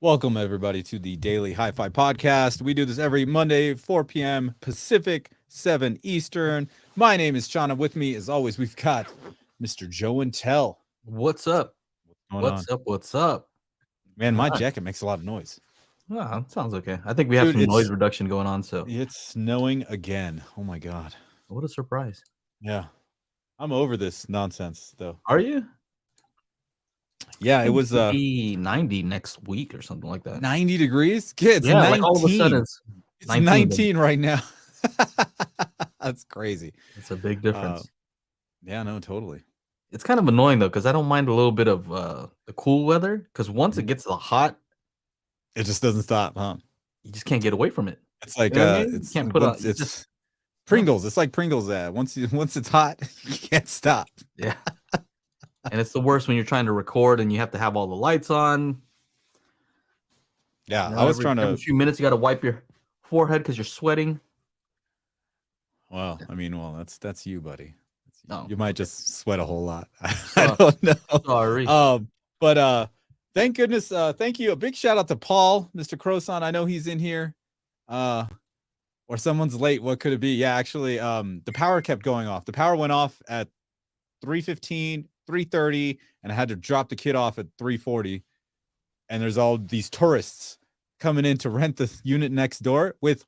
Welcome, everybody, to the Daily HiFi podcast. We do this every Monday, 4 p.m. Pacific, 7 Eastern. My name is Shauna. With me, as always, we've got Mr. Joe and Tell. What's up? What's going on? What's up? Man, my Hi. jacket makes a lot of noise. Oh, sounds okay. I think we have Dude, some noise it's reduction going on, so it's snowing again. Oh my god. what a surprise. Yeah. I'm over this nonsense, though. Are you? Yeah, I it think was it's gonna be 90 next week or something like that. 90 degrees. Yeah, it's Yeah, like all of a sudden 19. it's It's 19. And 19 right now. That's crazy. it's a big Uh, difference. yeah, no, totally. It's kind of annoying though, because I don't mind a little bit of the cool weather. Because once it Mhm. gets the hot, It just doesn't stop, huh? you just can't get away from it. It's like You know what I mean? You it's can't put on. once You just it's Pringles. It's like Pringles. Once it's hot, you can't stop. yeah. And it's the worst when you're trying to record and you have to have all the lights on. Yeah, You I know, was trying every to. few minutes you got to wipe your forehead because you're sweating. Well, I mean, that's you, buddy. That's you. No, You might okay. just sweat a whole lot. I Uh, don't know. sorry. But thank goodness. Thank you. A big shout out to Paul, Mr. Croson. I know he's in here. Uh, or someone's late. What could it be? Yeah, actually, the power kept going off. The power went off at 3:15, 3:30, and I had to drop the kid off at 3:40. And there's all these tourists coming in to rent the unit next door with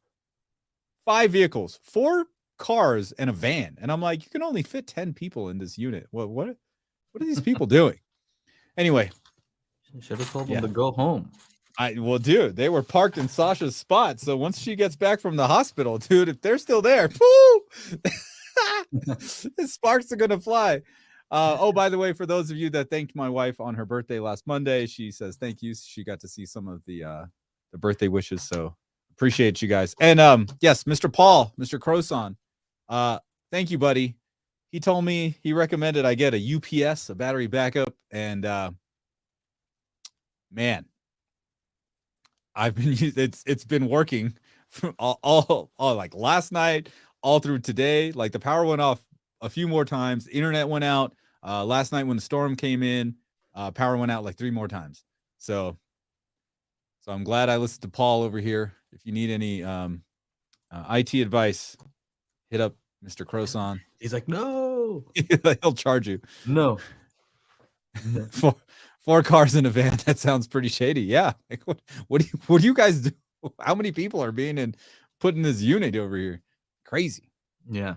5 vehicles, 4 cars, and a van. And I'm like, you can only fit 10 people in this unit. What are these people doing? Anyway, Should have told them yeah. to go home. Dude, they were parked in Sasha's spot. So once she gets back from the hospital, dude, if they're still there, whoo, the sparks are gonna fly. Oh, by the way, for those of you that thanked my wife on her birthday last Monday, she says thank you. She got to see some of the birthday wishes, so appreciate you guys. And yes, Mr. Paul, Mr. Croson, thank you, buddy. He told me he recommended I get a UPS, a battery backup, and man, I've been it's been working all like last night, all through today. Like the power went off a few more times. The internet went out. Last night when the storm came in, power went out like 3 more times. So I'm glad I listened to Paul over here. If you need any IT advice, hit up Mr. Croson. He's like, no, He'll charge you. no, no. Four cars in a van. That sounds pretty shady. Yeah. Like, what do you guys do? How many people are being put in this unit over here? Crazy. Yeah.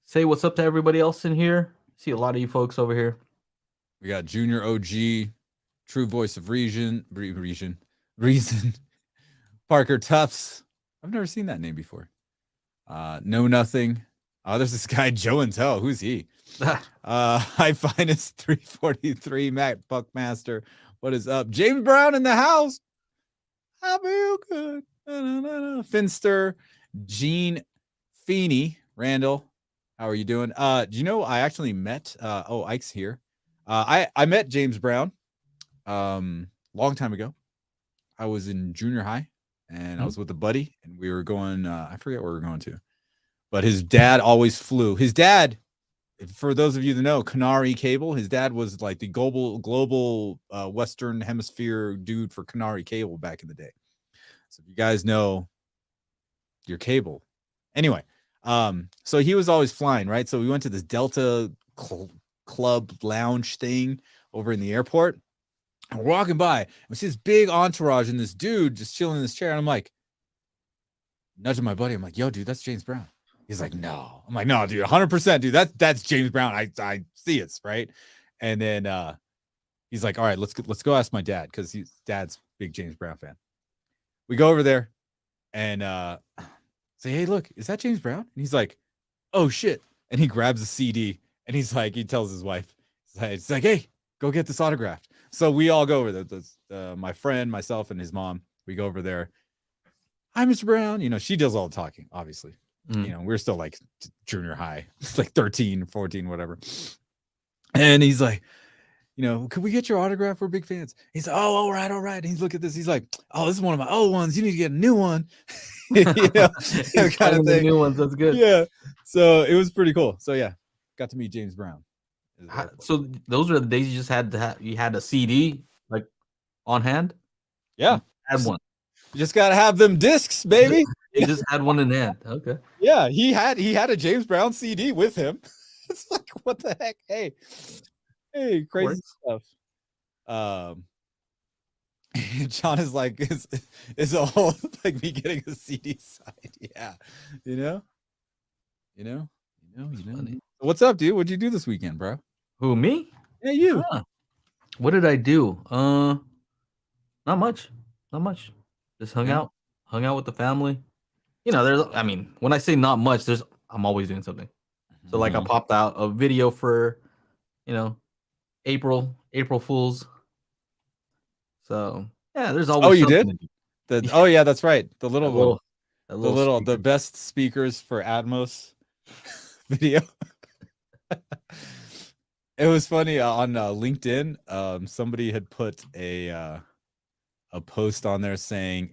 Say what's up to everybody else in here. See a lot of you folks over here. We got Junior OG, True Voice of Reason. Parker Tufts. I've never seen that name before. Know Nothing. Oh, there's this guy, Joe and Tell. Who's he? High Finest 343, Matt Buckmaster. What is up? James Brown in the house. I feel good. Finster, Gene Feeney, Randall. How are you doing? Do you know I actually met Ike's here. I met James Brown long time ago. I was in junior high and I was with a buddy and we were going I forget where we were going to. But his dad always flew. His dad, for those of you that know, Canary Cable, his dad was like the global Western Hemisphere dude for Canary Cable back in the day. So if you guys know your cable. Anyway, so he was always flying, right? So we went to this Delta club lounge thing over in the airport. And we're walking by, and we see this big entourage and this dude just chilling in this chair. And I'm like, nudging my buddy. I'm like, yo, dude, that's James Brown. He's like, no. I'm like, no, dude, 100%, dude. That's James Brown. I see it, right? And then he's like, all right, let's go ask my dad because his dad's big James Brown fan. We go over there and say, hey, look, is that James Brown? And he's like, oh shit. And he grabs a CD and he's like, he tells his wife, it's like, hey, go get this autographed. So we all go over there. My friend, myself, and his mom. We go over there. Hi, Mr. Brown. You know, she does all the talking, obviously. You know, we're still like junior high, like 13, 14, whatever. And he's like, you know, could we get your autograph? We're big fans. He's like, oh, all right. And he's look at this. He's like, oh, this is one of my old ones. You need to get a new one. You know, kind of thing. New ones. That's good. Yeah. So it was pretty cool. So yeah, got to meet James Brown. So those are the days you just had to you had a CD on hand. Yeah, Had one. you just gotta have them discs, baby. He just had one in hand. Okay. Yeah, he had a James Brown CD with him. It's like, what the heck? Hey, crazy stuff. John is like, is a whole like me getting a CD side. Yeah, you know. Funny. What's up, dude? What'd you do this weekend, bro? Who, me? Yeah, you. What did I do? Not much. Not much. Just hung out with the family. You know, I mean, when I say not much, I'm always doing something. So like I popped out a video for, April Fools. So yeah, there's always you something did? Oh yeah, that's right. The little one. Little The best speakers for Atmos video. It was funny on LinkedIn. Somebody had put a post on there saying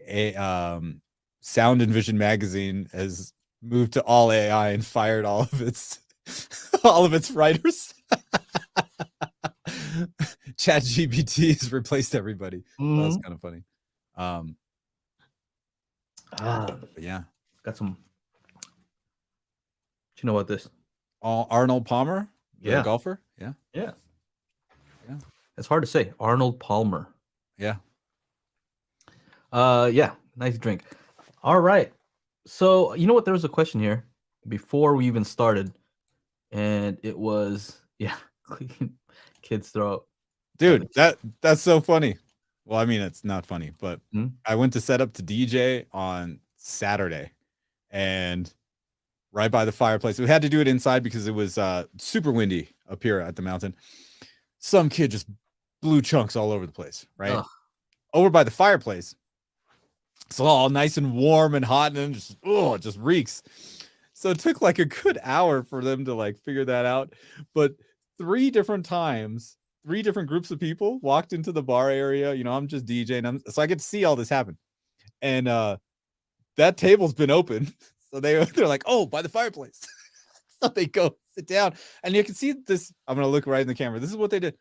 Sound and Vision magazine has moved to all AI and fired all of its writers. ChatGPT has replaced everybody. That was kind of funny. But yeah, got some. Do you know what this? Arnold Palmer, the golfer. Yeah. It's hard to say. Arnold Palmer. Yeah. Yeah. Nice drink. All right. So you know what? There was a question here before we even started, and it was kids throw up. Dude, that's so funny. Well, I mean, it's not funny, but I went to set up to DJ on Saturday, and right by the fireplace. We had to do it inside because it was super windy up here at the mountain. Some kid just blew chunks all over the place, right? Ugh. Over by the fireplace. It's all nice and warm and hot, and it just reeks. So it took like a good hour for them to like figure that out. But 3 different times, 3 different groups of people walked into the bar area. You know, I'm just DJing, so I get to see all this happen. And that table's been open. So they're like, oh, by the fireplace. So they go sit down, and you can see this. I'm gonna look right in the camera. This is what they did.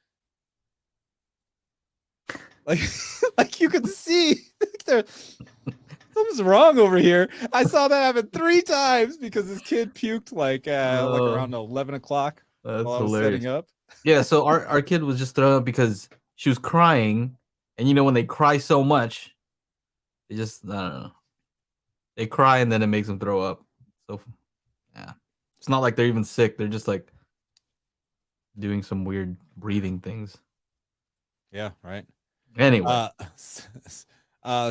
Like you can see, something's wrong over here. I saw that happen 3 times because this kid puked like around 11 o'clock. That's while I was hilarious. setting up. Yeah, so our kid was just thrown up because she was crying, and you know when they cry so much, they just I don't know. They cry and then it makes them throw up. So, yeah, it's not like they're even sick. They're just like doing some weird breathing things. Yeah, right. Anyway,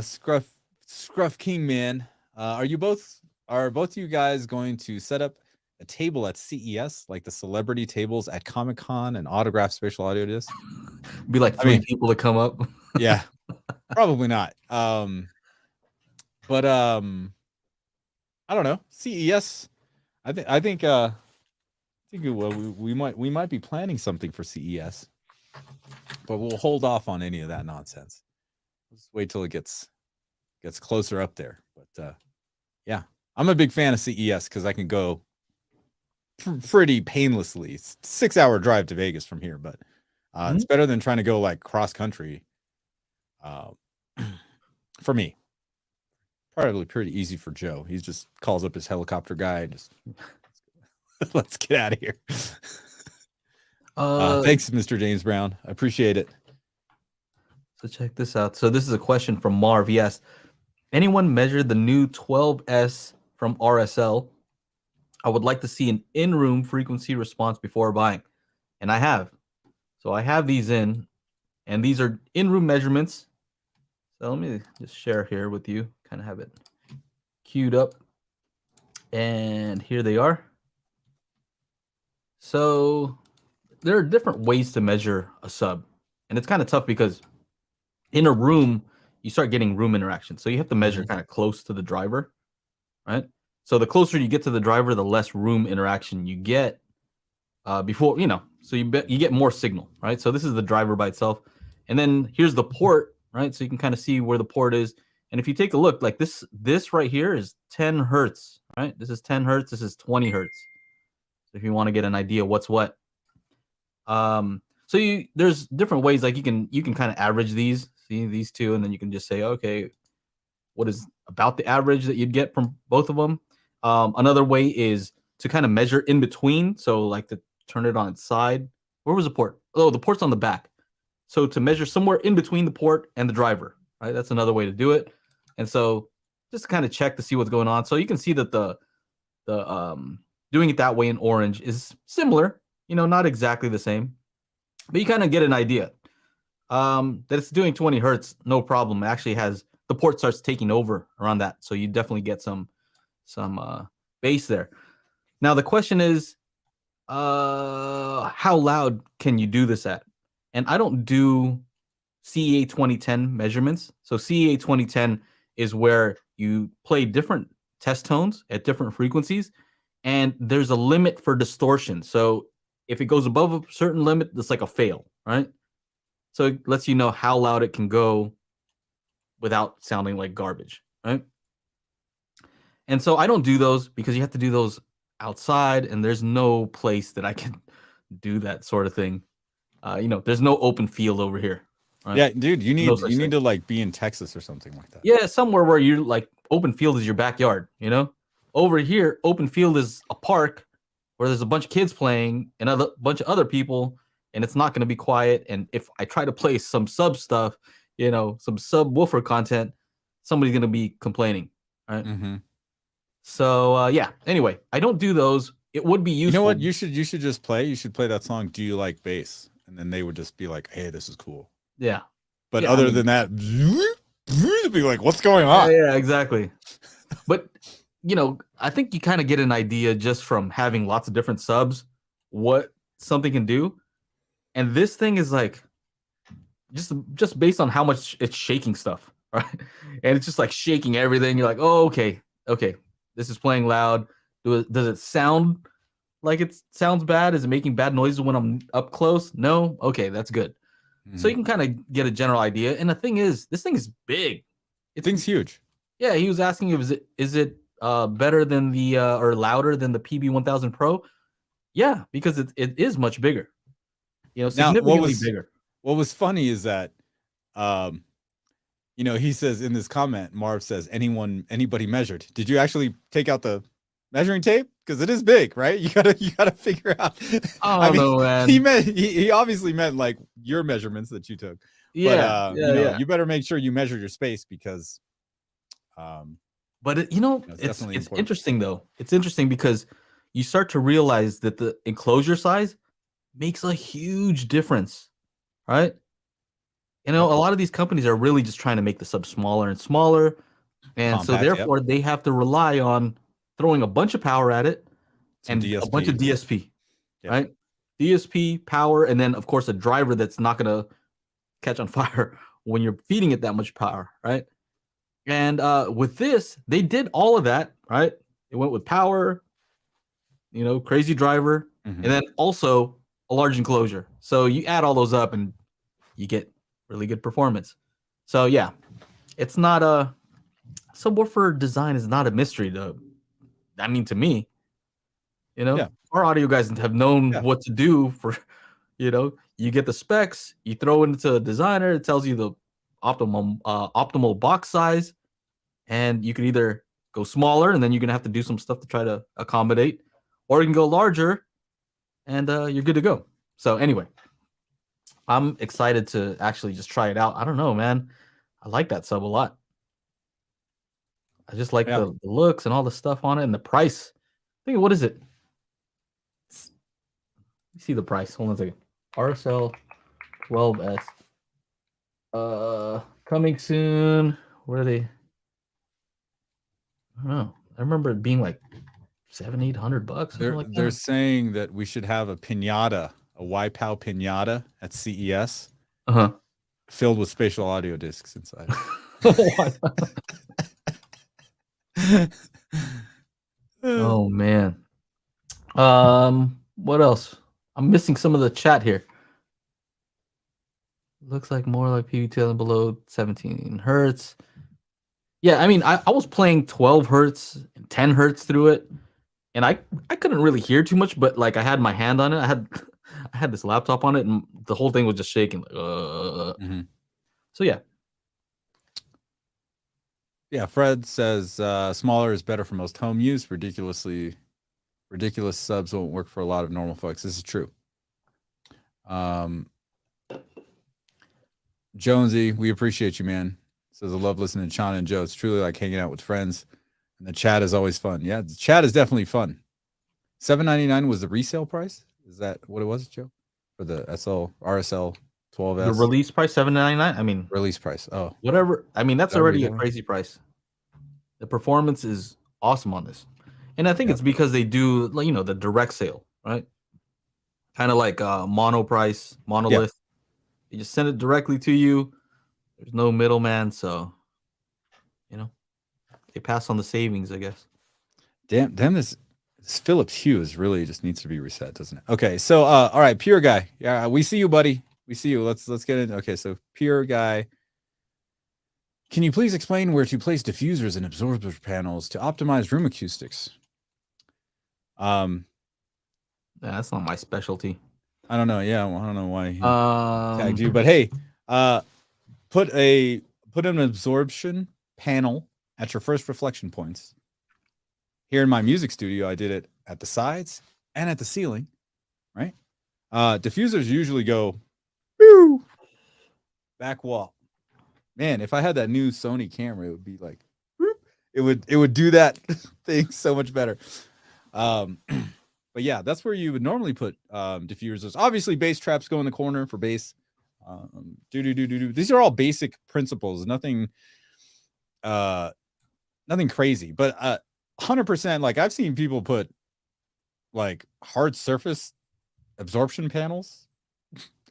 Scruff King Man, are both of you guys going to set up a table at CES, like the celebrity tables at Comic-Con and autograph spatial audio discs? Be like 3 people to come up. Yeah, probably not. But I don't know. CES. I think we might be planning something for CES, but we'll hold off on any of that nonsense. Let's wait till it gets closer up there. But yeah, I'm a big fan of CES because I can go pretty painlessly. It's a 6-hour drive to Vegas from here, but it's better than trying to go like cross country. For me. Probably pretty easy for Joe. He just calls up his helicopter guy. Just let's get out of here. Thanks, Mr. James Brown. I appreciate it. So check this out. So this is a question from Marv. He asked, anyone measured the new 12S from RSL? I would like to see an in-room frequency response before buying. And I have. So I have these in, and these are in-room measurements. So let me just share here with you. Kind of have it queued up. And here they are. So there are different ways to measure a sub. And it's kind of tough because in a room, you start getting room interaction. So you have to measure kind of close to the driver, right? So the closer you get to the driver, the less room interaction you get before, so you get more signal, right? So this is the driver by itself. And then here's the port, right? So you can kind of see where the port is. And if you take a look, like this right here is 10 hertz, right? This is 10 hertz. This is 20 hertz. So if you want to get an idea what's what. So there's different ways, like you can kind of average these. see these two, and then you can just say, okay, what is about the average that you'd get from both of them. Another way is to kind of measure in between. So like to turn it on its side. Where was the port? Oh, the port's on the back. So to measure somewhere in between the port and the driver, right? That's another way to do it. And so just kind of check to see what's going on. So you can see that the doing it that way in orange is similar, not exactly the same, but you kind of get an idea. That it's doing 20 hertz, no problem. It actually has the port starts taking over around that, so you definitely get some bass there. Now the question is, how loud can you do this at? And I don't do CEA 2010 measurements. So CEA 2010 is where you play different test tones at different frequencies, and there's a limit for distortion. So if it goes above a certain limit, it's like a fail, right? So it lets you know how loud it can go without sounding like garbage, right? And so I don't do those because you have to do those outside, and there's no place that I can do that sort of thing. There's no open field over here. Right? Yeah, dude, you No need thing. to like be in Texas or something like that. Yeah, somewhere where you're like open field is your backyard. Over here, open field is a park where there's a bunch of kids playing and a bunch of other people, and it's not going to be quiet. And if I try to play some sub stuff, some subwoofer content, somebody's going to be complaining, right? Mm-hmm. So yeah. Anyway, I don't do those. It would be useful. You know what? You should just play. You should play that song. Do you like bass? And then they would just be like, "Hey, this is cool." Yeah. But other than that, be like, "What's going on?" Yeah, exactly. But I think you kind of get an idea just from having lots of different subs what something can do. And this thing is like just based on how much it's shaking stuff, right? And it's just like shaking everything. You're like, oh, okay, this is playing loud. Does it sound like it sounds bad? Is it making bad noises when I'm up close? No? Okay, that's good. Mm-hmm. So you can kind of get a general idea. And the thing is, this thing is big. Thing's huge. Yeah, he was asking is it better than the or louder than the PB1000 Pro? Yeah, because it is much bigger. Significantly bigger. What was funny is that he says in this comment, Marv says, anybody measured. Did you actually take out the measuring tape? Because it is big, right? You gotta figure out. I don't know, man. He obviously meant like your measurements that you took. Yeah, but, you better make sure you measure your space because but it's interesting though. It's interesting because you start to realize that the enclosure size makes a huge difference, right? A lot of these companies are really just trying to make the sub smaller and smaller, and compact, so therefore they have to rely on throwing a bunch of power at it and DSP. A bunch of DSP, right? DSP, power, and then of course a driver that's not going to catch on fire when you're feeding it that much power, right? And with this, they did all of that, right? It went with power, crazy driver, and then also a large enclosure. So you add all those up and you get really good performance. So yeah, it's not a subwoofer design is not a mystery to me. Our audio guys have known what to do for, you get the specs, you throw it into a designer, it tells you the optimal box size, and you can either go smaller and then you're gonna have to do some stuff to try to accommodate, or you can go larger and you're good to go. So anyway, I'm excited to actually just try it out. I don't know, man. I like that sub a lot. I just like the looks and all the stuff on it and the price. I think, what is it? Let me see the price. Hold on a second. RSL 12S. Coming soon. Where are they? I don't know. I remember it being like $700-800. They're saying that we should have a pinata, a YPOW pinata at CES, filled with spatial audio discs inside. Oh man. What else? I'm missing some of the chat here. Looks like more like PB2 below 17 hertz. Yeah, I mean, I was playing 12 hertz and 10 hertz through it, and I couldn't really hear too much, but like I had my hand on it. I had this laptop on it, and the whole thing was just shaking. Like, So yeah, Yeah, Fred says smaller is better for most home use. Ridiculous subs won't work for a lot of normal folks. This is true. Jonesy, we appreciate you, man. Says I love listening to Chana and Joe. It's truly like hanging out with friends, and the chat is always fun. Yeah, the chat is definitely fun. $7.99 was the resale price. Is that what it was, Joe, for the RSL 12S? The release price $7.99. I mean, release price. Oh, whatever. I mean, that's that already a retail? crazy price. The performance is awesome on this, and I think Yeah. it's because they do, like, the direct sale, right? Kind of like mono price, monolith. They just send it directly to you. There's no middleman, so they pass on the savings, I guess. Damn, this Philips Hue really just needs to be reset, doesn't it? Okay, so all right, Pure Guy. Yeah, we see you, buddy. We see you. Let's get in. Okay, so Pure Guy. Can you please explain where to place diffusers and absorber panels to optimize room acoustics? Yeah, that's not my specialty. I don't know. Yeah, well, I don't know why he tagged you, Um, but hey, put an absorption panel at your first reflection points. Here in my music studio, I did it at the sides and at the ceiling, right? Diffusers usually go woo, back wall. Man, if I had that new Sony camera, it would be like whoop, it would do that thing so much better. But yeah, that's where you would normally put diffusers. Obviously, bass traps go in the corner for bass. These are all basic principles. Nothing crazy, but 100%. Like I've seen people put like hard surface absorption panels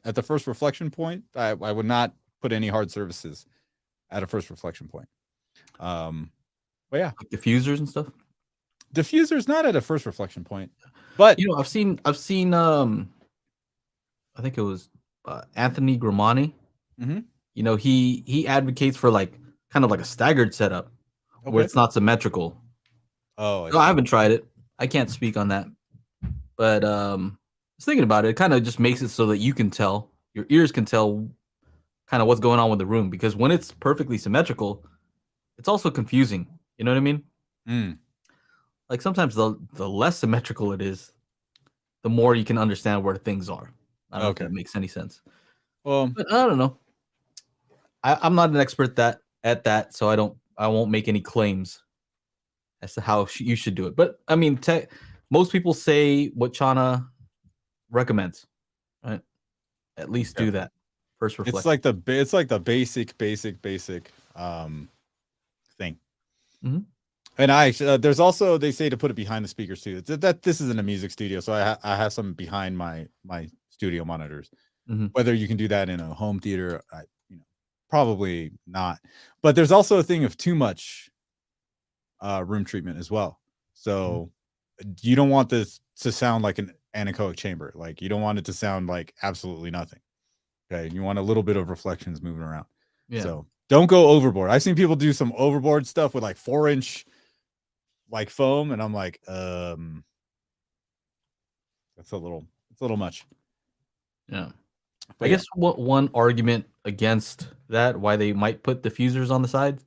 at the first reflection point. I would not put any hard surfaces at a first reflection point. But yeah, like diffusers and stuff. diffusers not at a first reflection point, but I've seen. I think it was Anthony Gramani. mm-hmm. He advocates for like kind of like a staggered setup where it's not symmetrical. Oh, I haven't tried it. I can't speak on that. But I was thinking about it. It kind of just makes it so that you can tell, your ears can tell kind of what's going on with the room. Because when it's perfectly symmetrical, it's also confusing. You know what I mean? Mm. Like sometimes the less symmetrical it is, the more you can understand where things are. I don't know if that makes any sense. Well, but I don't know. I'm not an expert at that, so I won't make any claims as to how you should do it. But I mean, most people say what Chana recommends, right? At least do that first reflection. It's like the basic thing. Mm-hmm. And I there's also, they say to put it behind the speakers too. That this isn't a music studio, so I have some behind my studio monitors. Mm-hmm. Whether you can do that in a home theater, probably not. But there's also a thing of too much room treatment as well. So you don't want this to sound like an anechoic chamber. Like you don't want it to sound like absolutely nothing. Okay, you want a little bit of reflections moving around. Yeah. So don't go overboard. I've seen people do some overboard stuff with like 4-inch like foam, and I'm like, that's a little much. Yeah. But I guess what one argument against that, why they might put diffusers on the sides,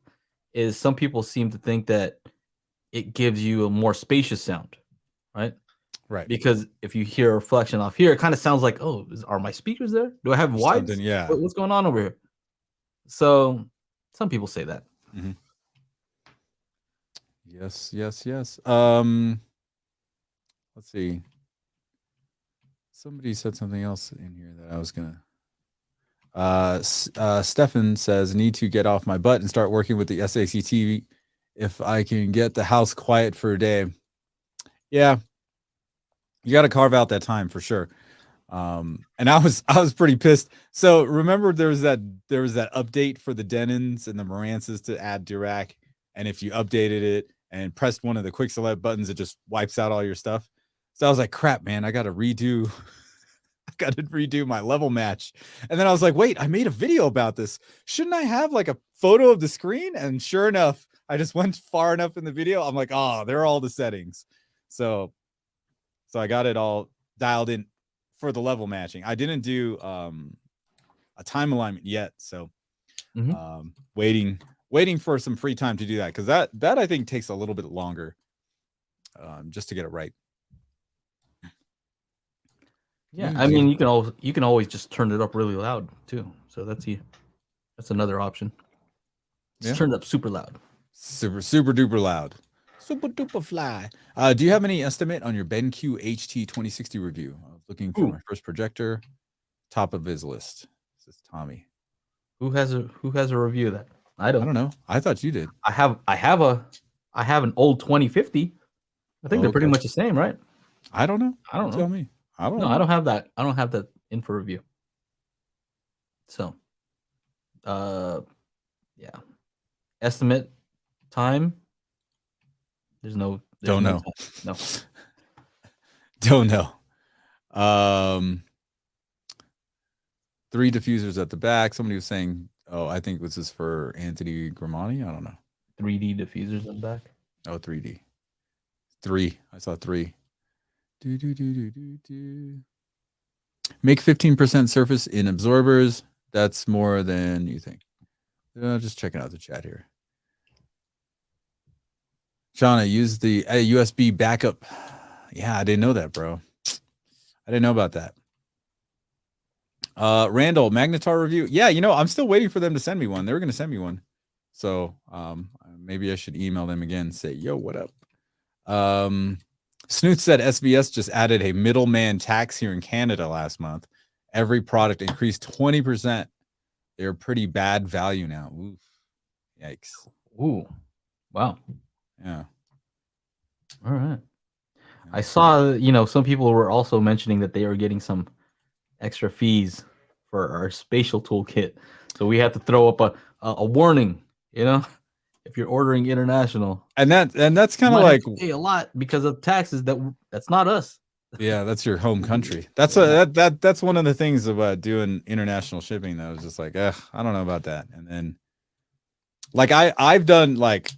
is some people seem to think that it gives you a more spacious sound, right? Right. Because if you hear a reflection off here, it kind of sounds like, oh, are my speakers there? Do I have wides? Yeah. What's going on over here? So some people say that. Mm-hmm. Yes. Let's see. Somebody said something else in here that I was gonna. Stefan says, need to get off my butt and start working with the SACT if I can get the house quiet for a day. Yeah, you got to carve out that time for sure. And I was pretty pissed. So remember there was that update for the Denons and the Morances to add Dirac, and if you updated it and pressed one of the quick select buttons, it just wipes out all your stuff. So I was like, crap, man, I got to redo my level match. And then I was like, wait, I made a video about this. Shouldn't I have like a photo of the screen? And sure enough, I just went far enough in the video. I'm like, oh, they're all the settings. So I got it all dialed in for the level matching. I didn't do a time alignment yet. So waiting waiting for some free time to do that because that I think takes a little bit longer, just to get it right. Yeah, I mean, you can always just turn it up really loud too. So that's another option. Just turn it up super loud. Super duper loud. Super duper fly. Do you have any estimate on your BenQ HT 2060 review? I was looking for my first projector. Top of his list. This is Tommy. Who has a review of that? I don't know. I thought you did. I have an old 2050. I think they're pretty much the same, right? I don't know. I don't know. Tell me. I don't know. I don't have that. I don't have that in for review. So, yeah. Estimate time. There's no. Don't know. No. Don't know. 3 diffusers at the back. Somebody was saying, oh, I think this is for Anthony Gramani. I don't know. 3D diffusers at the back. Oh, 3D. 3. I saw 3. Make 15% surface in absorbers. That's more than you think. Just checking out the chat here. Shauna, use the USB backup. Yeah, I didn't know that, bro. I didn't know about that. Randall, Magnetar review. Yeah, I'm still waiting for them to send me one. They were going to send me one. So maybe I should email them again and say, yo, what up? Snoot said SBS just added a middleman tax here in Canada last month. Every product increased 20%. They're pretty bad value now. Oof. Yikes. Ooh. Wow. Yeah. All right. I saw, some people were also mentioning that they are getting some extra fees for our spatial toolkit. So we have to throw up a warning, if you're ordering international. And that's kind of like pay a lot because of taxes that's not us. Yeah, that's your home country. That's that's one of the things about doing international shipping that was just like, I don't know about that. And then like I've done like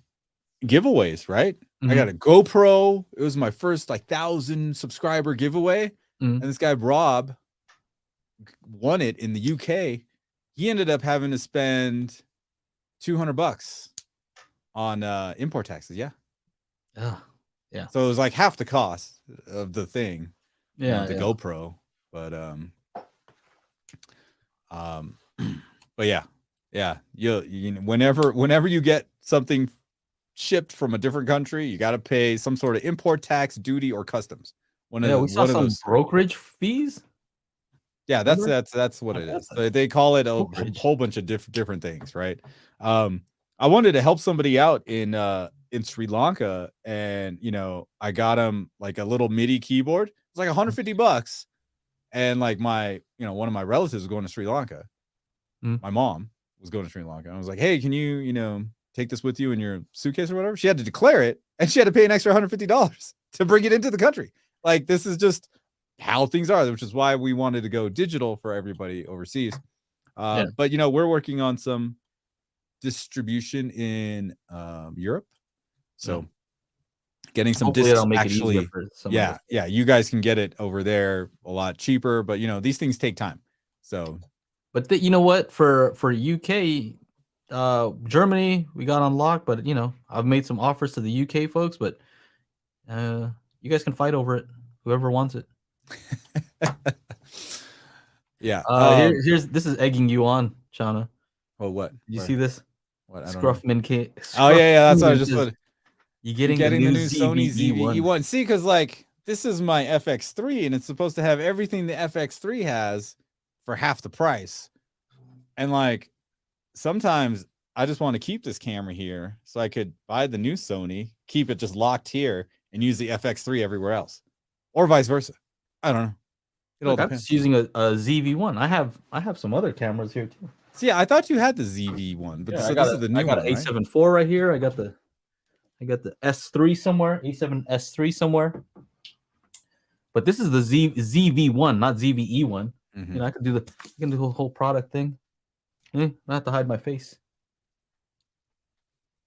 giveaways, right? I got a GoPro. It was my first 1,000 subscriber giveaway. And this guy Rob won it in the UK. He ended up having to spend $200 on import taxes. Yeah. Yeah. So it was like half the cost of the thing. Yeah. The GoPro. But but yeah. You whenever you get something shipped from a different country, you got to pay some sort of import tax, duty, or customs. We saw some brokerage fees. Yeah, that's what it is. They call it a whole bunch of different things, right? I wanted to help somebody out in Sri Lanka, and I got him like a little MIDI keyboard. It's like $150, and like my one of my relatives was going to Sri Lanka. My mom was going to Sri Lanka. I was like, hey, can you take this with you in your suitcase or whatever? She had to declare it, and she had to pay an extra $150 to bring it into the country. Like, this is just how things are, which is why we wanted to go digital for everybody overseas. But we're working on some distribution in Europe, so getting some discs actually. You guys can get it over there a lot cheaper, but these things take time. So, but you know what, for UK, Germany we got unlocked, but I've made some offers to the UK folks, but you guys can fight over it, whoever wants it. Yeah. This is egging you on, Shauna. Oh, what? Did you see this? What? Scruffman King. Oh yeah, that's what I just put. You getting the new Sony ZV-E1? See, because like this is my FX3, and it's supposed to have everything the FX3 has for half the price. And like sometimes I just want to keep this camera here so I could buy the new Sony, keep it just locked here, and use the FX3 everywhere else, or vice versa. I don't know. It all depends. I'm just using a ZV-1. I have some other cameras here too. See, I thought you had the ZV-1, but this is the new one. I got an A7 IV right here. I got the S3 somewhere, A7 S3 somewhere. But this is the ZV-1, not ZV-E1. I can do the whole product thing. I have to hide my face.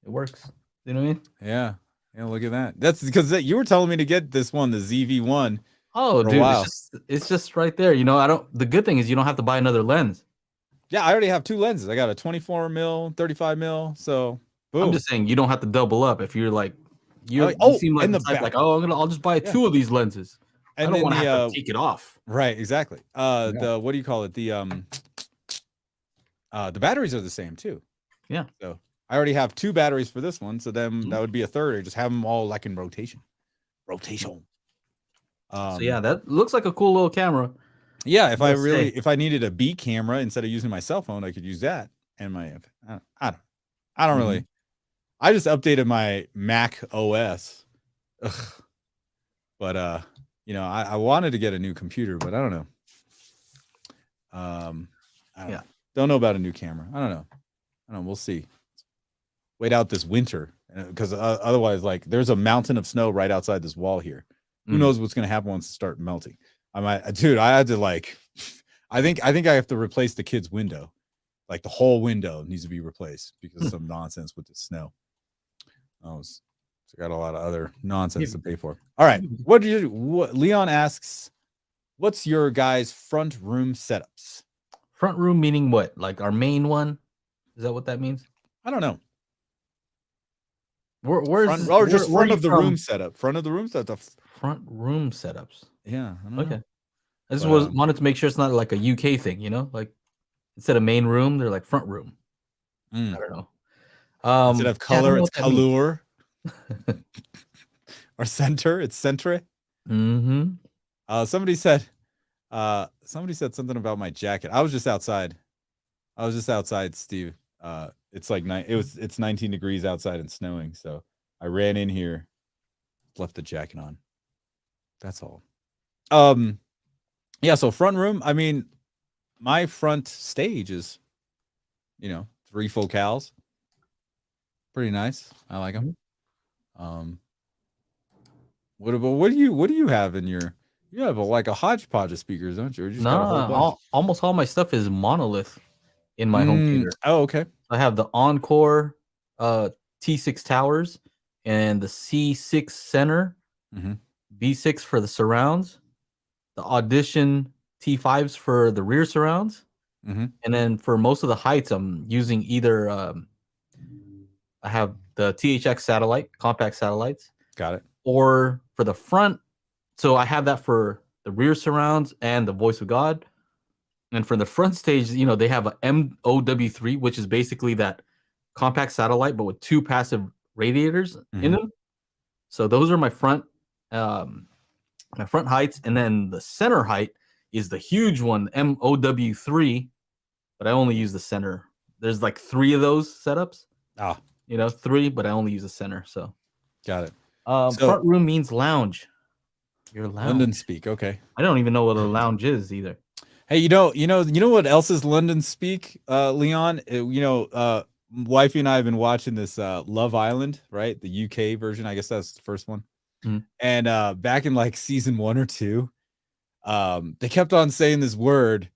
It works. You know what I mean? Yeah. Yeah, look at that. That's because you were telling me to get this one, the ZV-1. Oh, dude, it's just right there. The good thing is you don't have to buy another lens. Yeah, I already have 2 lenses. I got a 24 mil, 35 mil. So I'm boom. just saying you don't have to double up if you're like you Oh, seem like and the the type back. like, oh, I'll just buy Yeah. 2 of these lenses. I And don't then want to the have to take it off. right, exactly. Yeah. The what do you call it? The batteries are the same too. Yeah. So I already have 2 batteries for this one. So then Mhm. that would be a third, or just have them all like in rotation. Rotation. So yeah, that looks like a cool little camera. Yeah, Let's say. if I needed a B camera instead of using my cell phone, I could use that. And my I don't really. Mhm. I just updated my Mac OS. Ugh. But I wanted to get a new computer, but I don't know. I don't Yeah. know. Don't know about a new camera. I don't know. We'll see. Wait out this winter, because otherwise, like, there's a mountain of snow right outside this wall here. Who knows what's gonna happen once it starts melting? Dude, I had to like, I think I have to replace the kid's window, like the whole window needs to be replaced because of some nonsense with the snow. I got a lot of other nonsense to pay for. All right, what Leon asks, what's your guys' front room setups? Front room meaning what? Like our main one? Is that what that means? I don't know. Where's Front, this, or just where are front you of the from? room setup. Front of the room setup. Front room setups. Yeah, I don't Okay. know. I just wanted to make sure it's not like a UK thing, like instead of main room, they're like front room. I don't know. Instead of Yeah, I don't color, know it's what that means. color. Or center, it's centre. Mm-hmm. Somebody said something about my jacket. I was just outside, Steve. It's 19 degrees outside and snowing, so I ran in here, left the jacket on. That's all. Yeah, so front room, I mean, my front stage is 3 focals. Pretty nice. I like them. What do you have in your? You have like a hodgepodge of speakers, don't you? Or you just got a whole bunch. Almost all my stuff is monolith in my home theater. Oh, okay. I have the Encore T6 towers and the C6 center, B6 for the surrounds, the Audition T5s for the rear surrounds, and then for most of the heights, I'm using either I have the THX satellite, compact satellites. Got it. Or for the front, so I have that for the rear surrounds and the Voice of God. And for the front stage, they have a MOW3, which is basically that compact satellite, but with 2 passive radiators in them. So those are my front heights, and then the center height is the huge one, MOW3, but I only use the center. There's like 3 of those setups. 3, but I only use the center. So got it. Front room means lounge. Your lounge. London speak. Okay. I don't even know what a lounge is either. Hey, you know what else is London speak, Leon? Wifey and I have been watching this Love Island, right? The UK version. I guess that's the first one. And back in like season 1 or 2, they kept on saying this word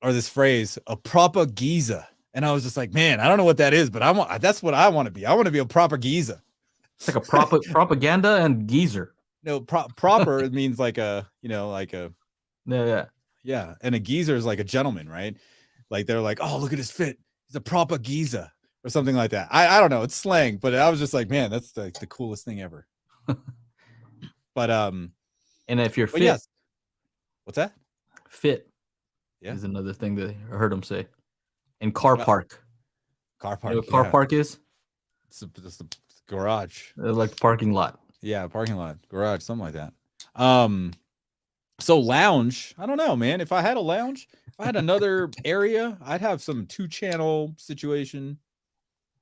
or this phrase, a proper geezer. And I was just like, man, I don't know what that is, but that's what I want to be. I want to be a proper geezer. It's like a propaganda and geezer. No, proper it means like a, yeah. And a geezer is like a gentleman, right? Like they're like, oh, look at his fit. He's a proper geezer or something like that. I don't know. It's slang, but I was just like, man, that's the coolest thing ever. But and if you're fit, yes. What's that? Fit is another thing that I heard him say. And car park. Car park. You know what car park is? It's the garage. Like the parking lot. Yeah, parking lot, garage, something like that. So lounge, I don't know, man. If I had a lounge, if I had another area, I'd have some 2-channel situation.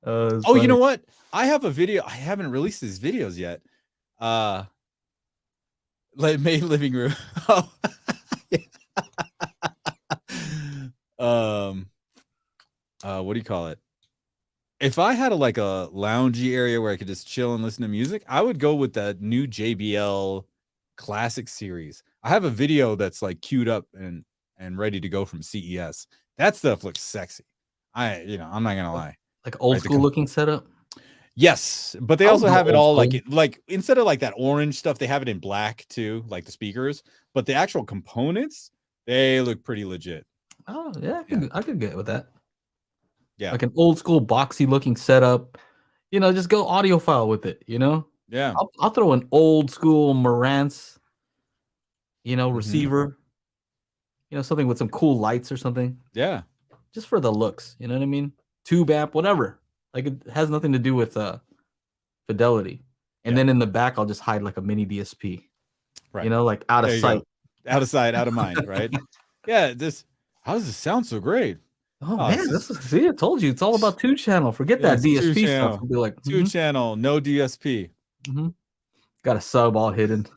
You know what? I have a video. I haven't released these videos yet. Like main living room. What do you call it? If I had a loungy area where I could just chill and listen to music, I would go with that new JBL Classic series. I have a video that's like queued up and ready to go from CES. That stuff looks sexy. I'm not gonna lie. Like old school looking setup. Yes, but they also have it all like instead of like that orange stuff, they have it in black too, like the speakers. But the actual components, they look pretty legit. Oh yeah, Yeah. I could get with that. Yeah. Like an old school boxy looking setup. Just go audiophile with it. Yeah. I'll throw an old school Marantz, Mhm. receiver. Something with some cool lights or something. Yeah. Just for the looks. You know what I mean? Tube amp, whatever. Like it has nothing to do with fidelity. And Yeah. then in the back, I'll just hide like a mini DSP. Right. Like out of There you sight. go. Out of sight, out of mind, right? Yeah, how does this sound so great? Oh Oh, man, see, I told you, it's all about 2-channel. Forget yeah, that it's two DSP stuff. channel. I'll be like, Two channel, no DSP. got a sub all hidden.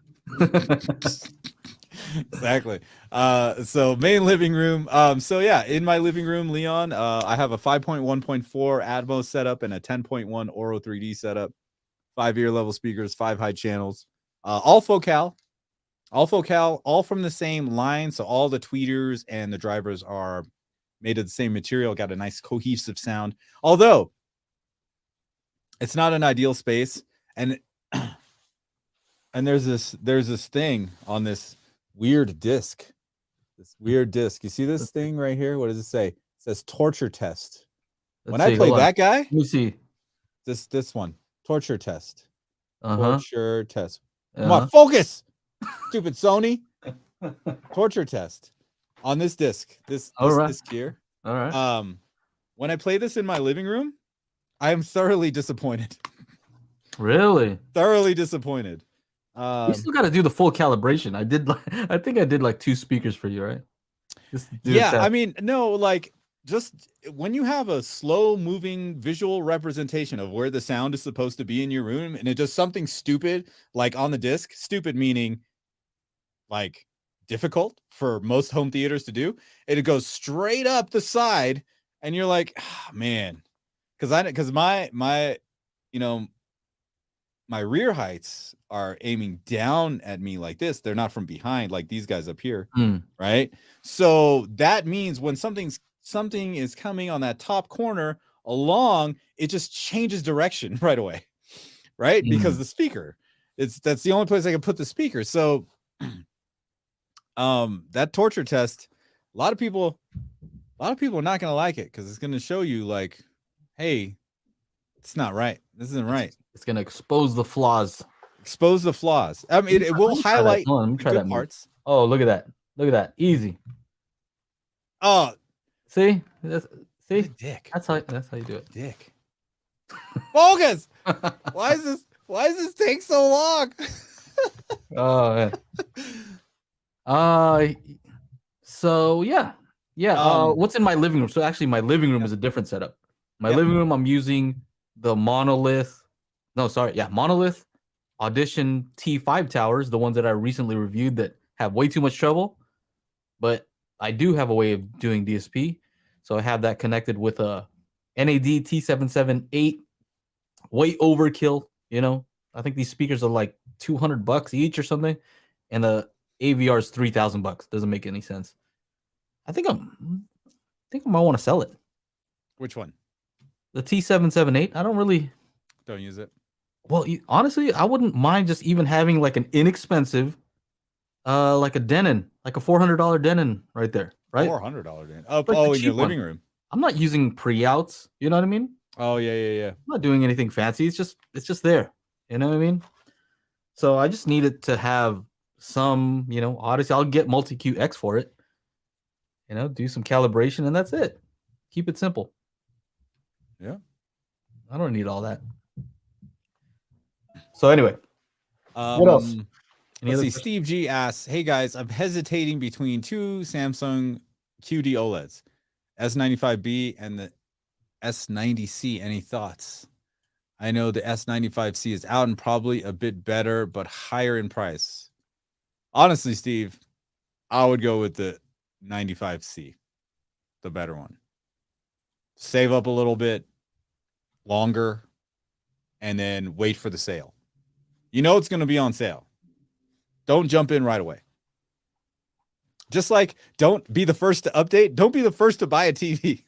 Exactly. So main living room. So yeah, in my living room, Leon, I have a 5.1.4 Atmos setup and a 10.1 Oro 3D setup. 5 ear level speakers, 5 high channels, all Focal, all from the same line. So all the tweeters and the drivers are made of the same material. Got a nice cohesive sound. Although it's not an ideal space, and there's this thing on this weird disc. You see this thing right here? What does it say? It says torture test. When I play that guy, let me see. This one, torture test. Uh-huh. Torture test. Come on, focus, stupid Sony. Torture test on this disc. This disc here. All right. When I play this in my living room, I am thoroughly disappointed. Really? Thoroughly disappointed. We still got to do the full calibration. I think I did like 2 speakers for you, right? Yeah, I mean, no, like just when you have a slow moving visual representation of where the sound is supposed to be in your room, and it does something stupid like on the disc, stupid meaning like difficult for most home theaters to do, it goes straight up the side, and you're like, oh, man, because my my rear heights are aiming down at me like this. They're not from behind like these guys up here, right? So that means when something is coming on that top corner along, it just changes direction right away, right? Because the speaker, that's the only place I can put the speaker. So that torture test, a lot of people are not going to like it because it's going to show you like, hey, it's not right. This isn't right. It's going to expose the flaws. I mean, it will highlight the good parts. Oh, look at that. Look at that. Easy. Oh, see? See? Dick. That's how you do it. Dick. Focus. Why is this take so long? Oh, man. So yeah. What's in my living room? So actually, my living room is a different setup. My living room, I'm using the Monolith Audition T5 towers, the ones that I recently reviewed that have way too much trouble. But I do have a way of doing DSP. So I have that connected with a NAD T778. Way overkill, I think these speakers are like $200 each or something. And the AVR is $3,000. Doesn't make any sense. I think I might want to sell it. Which one? The T778. I don't use it. Well, honestly, I wouldn't mind just even having like an inexpensive, like a Denon, like a $400 Denon right there, right? $400 Denon. In your living room. I'm not using pre-outs. You know what I mean? Oh yeah. I'm not doing anything fancy. It's just there. You know what I mean? So I just needed to have some, Odyssey. I'll get multi-Q X for it. Do some calibration, and that's it. Keep it simple. Yeah. I don't need all that. So anyway, what else? Let's see. Steve G asks, "Hey guys, I'm hesitating between 2 Samsung QD OLEDs, S95B and the S90C. Any thoughts? I know the S95C is out and probably a bit better, but higher in price. Honestly, Steve, I would go with the 95C, the better one. Save up a little bit longer, and then wait for the sale. It's going to be on sale. Don't jump in right away. Just like don't be the first to update. Don't be the first to buy a TV.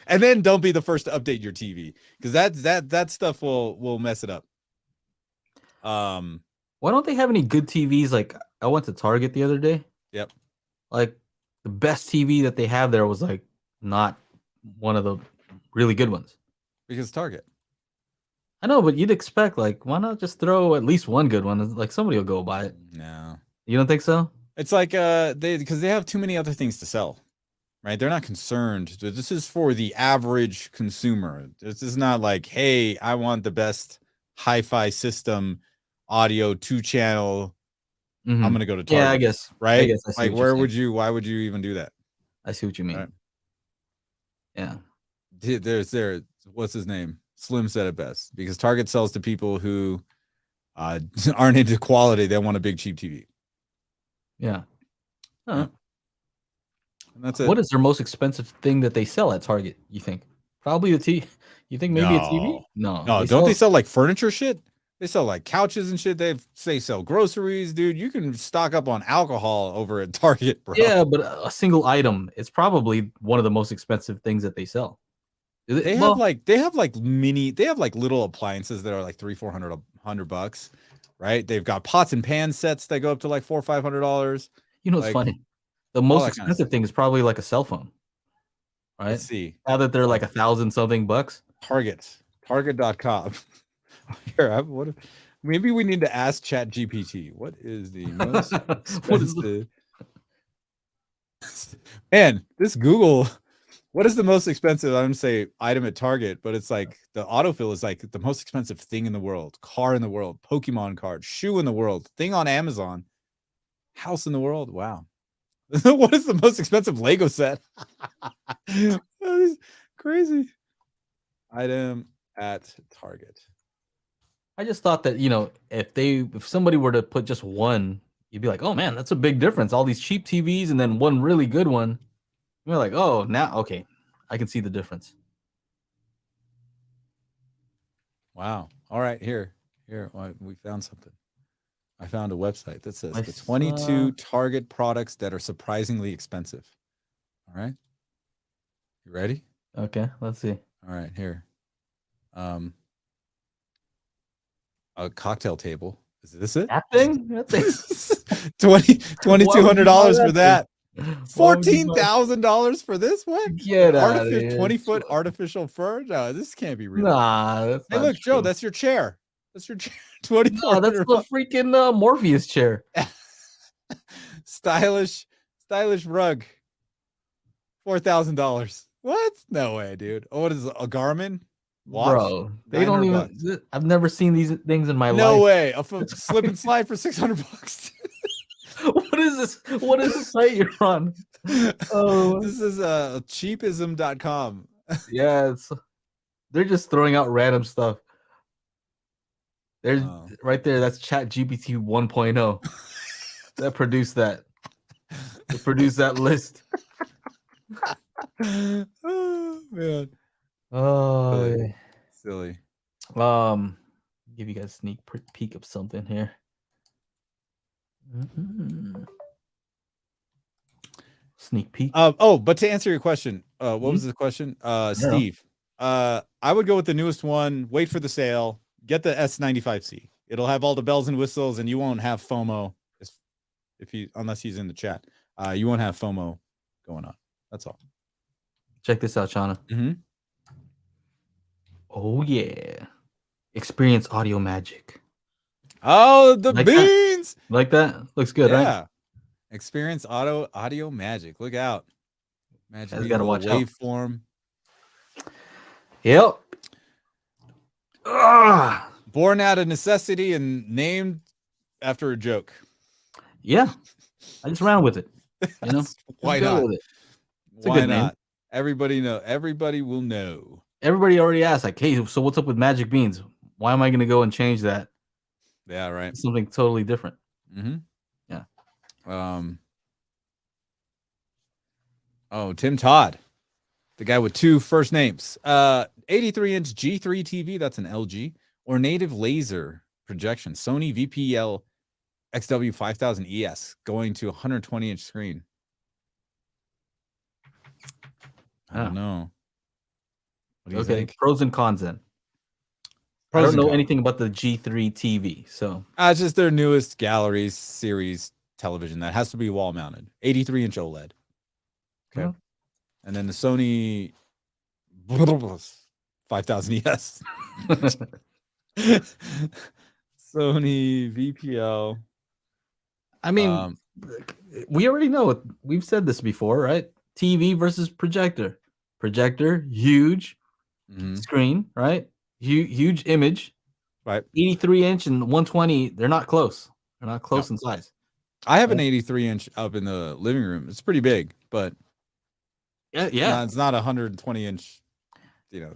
And then don't be the first to update your TV, because that stuff will mess it up. Why don't they have any good TVs? Like I went to Target the other day. Yep. Like the best TV that they have there was like not one of the really good ones. Because Target. I know, but you'd expect like why not just throw at least one good one? Like somebody will go buy it. No. You don't think so? It's like because they have too many other things to sell. Right? They're not concerned. This is for the average consumer. This is not like, hey, I want the best hi-fi system, audio 2-channel. I'm gonna go to Target. Yeah, I guess. Right? I guess I see Like, what you're why would you even do that? I see what you mean. Right? Yeah. There's what's his name? Slim said it best. Because Target sells to people who aren't into quality. They want a big cheap TV. Yeah. Yeah. And that's it. What is their most expensive thing that they sell at Target, you think? Probably the TV. You think maybe a TV? No. Don't they sell like furniture shit? They sell like couches and shit. They sell groceries, dude. You can stock up on alcohol over at Target, bro. Yeah, but a single item is probably one of the most expensive things that they sell. They have like little appliances that are like $300-$400, right? They've got pots and pan sets that go up to like $400-$500. You know, it's like, funny. The most expensive thing is probably like a cell phone, right? Let's see. Now that they're like $1,000-something bucks. Target.com. Here, maybe we need to ask ChatGPT. What is the most expensive? Man, this Google. What is the most expensive? I'm gonna say item at Target, but it's like the autofill is like the most expensive thing in the world, car in the world, Pokemon card, shoe in the world, thing on Amazon, house in the world. Wow. What is the most expensive Lego set? That is crazy. Item at Target. I just thought that, if somebody were to put just one, you'd be like, oh man, that's a big difference. All these cheap TVs and then one really good one. You're like, oh, now, okay, I can see the difference. Wow. All right, here, we found something. I found a website that says the 22 Target products that are surprisingly expensive. All right. You ready? Okay, let's see. All right, here. A cocktail table. Is this it? That thing? $2,200 for that. $14,000 for this one? Get out of here. 20-foot artificial fur? No, this can't be real. Nah, that's hey, look, Joe, that's your chair. That's your chair. 24. No, that's the freaking Morpheus chair. stylish rug. $4,000. What? No way, dude. Oh, what is it? A Garmin watch? Bro, they don't even. I've never seen these things in my life. No way. A slip and slide for $600. What is this? What is the site you're on? Oh, this is cheapism.com. Yeah, they're just throwing out random stuff. There's right there. That's ChatGPT 1.0 that produced that. They produced that list. Oh man. Oh, silly. Give you guys a sneak peek of something here. Sneak peek. But to answer your question, what was the question? Steve. I would go with the newest one. Wait for the sale. Get the S95C. It'll have all the bells and whistles, and you won't have FOMO unless he's in the chat. You won't have FOMO going on. That's all. Check this out, Shauna. Mm-hmm. Oh yeah, experience audio magic. Oh, the like beans! That? Like that? Looks good, right? Yeah. Experience audio magic. Look out. Magic. You gotta watch waveform. Yep. Born out of necessity and named after a joke. Yeah. I just ran with it. You know? Why not? With it. Why not? Everybody will know. Everybody already asked, like, hey, so what's up with magic beans? Why am I gonna go and change that? Yeah, right. Something totally different. Mm-hmm. Yeah. Tim Todd, the guy with two first names. 83-inch G3 TV, that's an LG, or native laser projection. Sony VPL XW 5000 ES going to 120-inch screen. I don't know. What do you think? Pros and cons then. I don't know anything about the G3 TV, so it's just their newest gallery series television that has to be wall mounted. 83-inch OLED. Okay. And then the Sony 5000 ES. Sony VPL. I mean, we already know it. We've said this before, right? TV versus projector. Projector, huge screen, right? Huge image. Right. 83-inch and 120, they're not close. They're not close in size. I have an 83-inch up in the living room. It's pretty big, but yeah, it's not a 120-inch,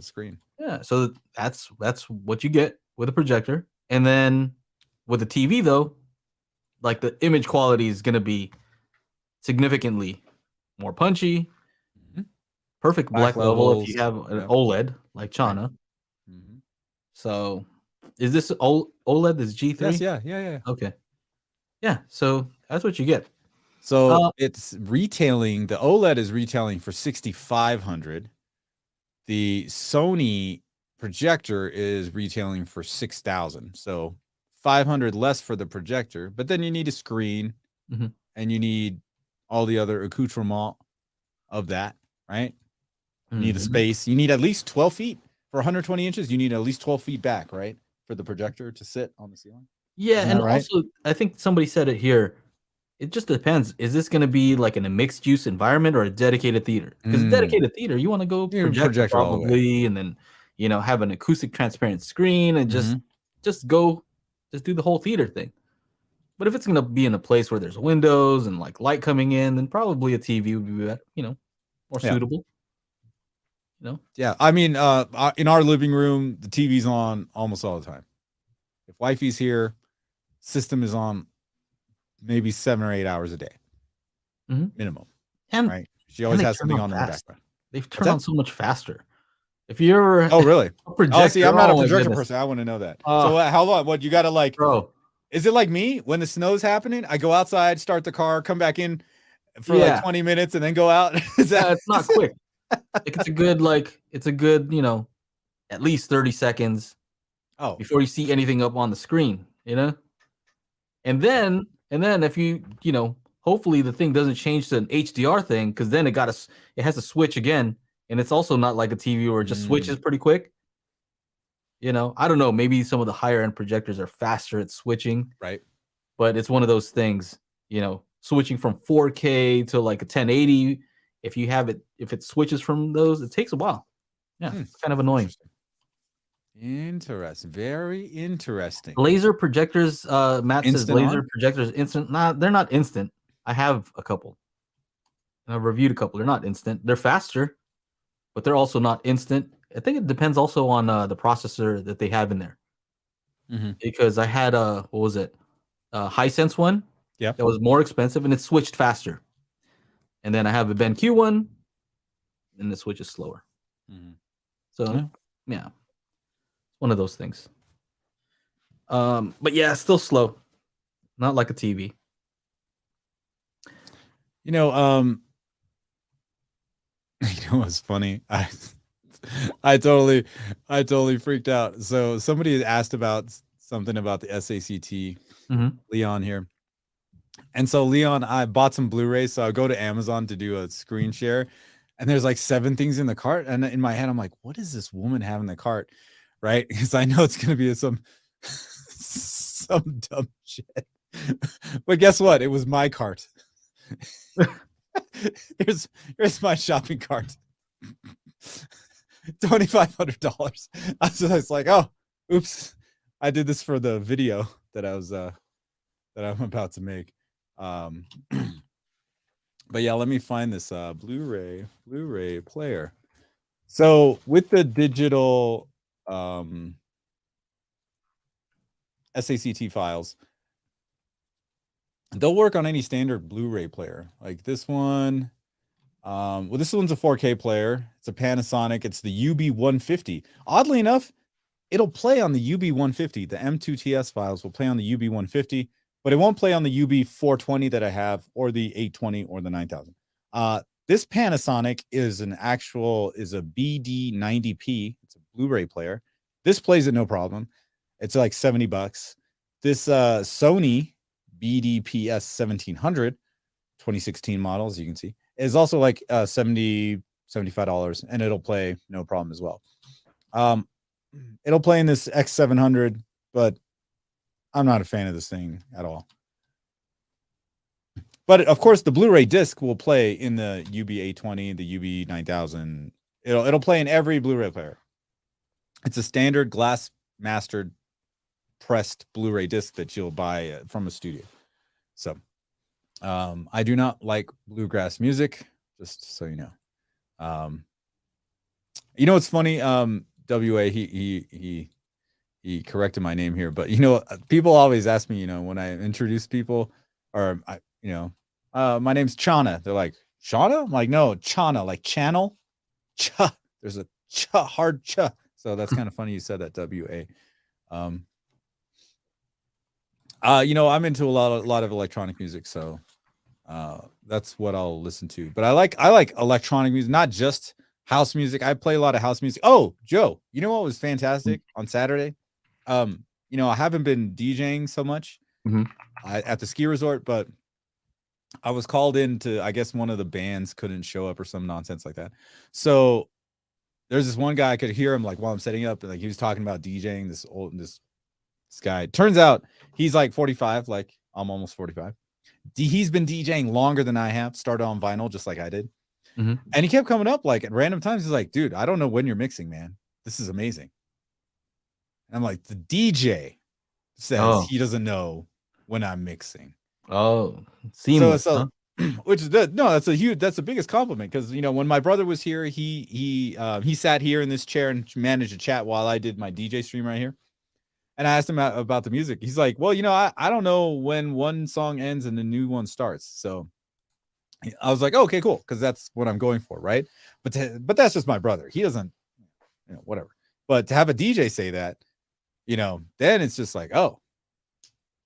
screen. Yeah, so that's what you get with a projector. And then with a TV though, like the image quality is going to be significantly more punchy. Perfect black level if you have an OLED like Chana. Right. So is this OLED? This G3? Yes, yeah. Okay. Yeah, so that's what you get. So it's retailing, the OLED is retailing for $6,500. The Sony projector is retailing for $6,000. So $500 less for the projector, but then you need a screen and you need all the other accoutrement of that, right? You need the space. You need at least 12 feet for 120 inches. You need at least 12 feet back, right? For the projector to sit on the ceiling. Yeah, and also I think somebody said it here. It just depends. Is this going to be like in a mixed use environment or a dedicated theater? Because dedicated theater, you want to go projector probably, and then have an acoustic transparent screen and just do the whole theater thing. But if it's going to be in a place where there's windows and like light coming in, then probably a TV would be better, more suitable. Yeah, I mean, in our living room, the TV's on almost all the time. If wifey's here, system is on maybe 7 or 8 hours a day, minimum. And right, she always has something on in the background. They've turned on so much faster. If you're really? See, I'm not a projector person. I want to know that. So how long? What you got to like? Bro, is it like me when the snow's happening? I go outside, start the car, come back in for like 20 minutes, and then go out. Is that? It's not quick. It's a good, at least 30 seconds. Before you see anything up on the screen, and then if you hopefully the thing doesn't change to an HDR thing, because then it has to switch again, and it's also not like a TV where it just switches pretty quick. I don't know, maybe some of the higher end projectors are faster at switching, right? But it's one of those things, switching from 4K to like a 1080. If it switches from those, it takes a while. Yeah, it's kind of annoying. Interesting. Very interesting. Laser projectors, Matt says laser projectors instant. Nah, they're not instant. I have a couple. I've reviewed a couple. They're not instant. They're faster, but they're also not instant. I think it depends also on the processor that they have in there. Because I had what was it? Hisense one. Yeah. That was more expensive and it switched faster. And then I have a BenQ one, and the switch is slower. So yeah. One of those things. But yeah, still slow. Not like a TV. What's funny? I totally freaked out. So somebody had asked about something about the SACT, Leon here. And so Leon, I bought some Blu-rays, so I go to Amazon to do a screen share, and there's like 7 things in the cart, and in my head I'm like, what does this woman have in the cart? Right? Because I know it's gonna be some dumb shit. But guess what? It was my cart. Here's my shopping cart. $2,500. I was like, oh, oops. I did this for the video that I'm about to make. But yeah, let me find this Blu-ray player. So with the digital SACT files, they'll work on any standard Blu-ray player. Like this one. Well, this one's a 4K player. It's a Panasonic. It's the UB150. Oddly enough, it'll play on the UB150. The M2TS files will play on the UB150, but it won't play on the UB420 that I have, or the 820 or the 9000. This Panasonic is a BD90p. It's a Blu-ray player. This plays it no problem. It's like $70. This Sony BDPS 1700, 2016 model, as you can see. is also like $75, and it'll play no problem as well. It'll play in this X700, but I'm not a fan of this thing at all. But of course, the Blu-ray disc will play in the UB820, the UB9000. It'll play in every Blu-ray player. It's a standard glass mastered pressed Blu-ray disc that you'll buy from a studio. So, I do not like bluegrass music, just so you know. You know what's funny? WA he corrected my name here, but people always ask me, when I introduce people, or my name's Chana. They're like, Shauna? I'm like, no, Chana, like channel. Cha. There's a cha, hard cha. So that's kind of funny you said that, WA. I'm into a lot of electronic music, so that's what I'll listen to. But I like electronic music, not just house music. I play a lot of house music. Oh, Joe, you know what was fantastic on Saturday? I haven't been DJing so much at the ski resort, but I was called in to, I guess one of the bands couldn't show up or some nonsense like that. So there's this one guy, I could hear him like while I'm setting up, and like he was talking about DJing, this guy. Turns out he's like 45, like I'm almost 45. He's been DJing longer than I have, started on vinyl just like I did. And he kept coming up like at random times. He's like, dude, I don't know when you're mixing, man. This is amazing. And I'm like, the DJ says he doesn't know when I'm mixing. Oh, seamless. So which is good. No, that's the biggest compliment, because when my brother was here, he sat here in this chair and managed to chat while I did my DJ stream right here. And I asked him about the music. He's like, well, I don't know when one song ends and the new one starts. So I was like, oh, okay, cool, because that's what I'm going for, right? But that's just my brother. He doesn't, whatever. But to have a DJ say that, then it's just like, oh.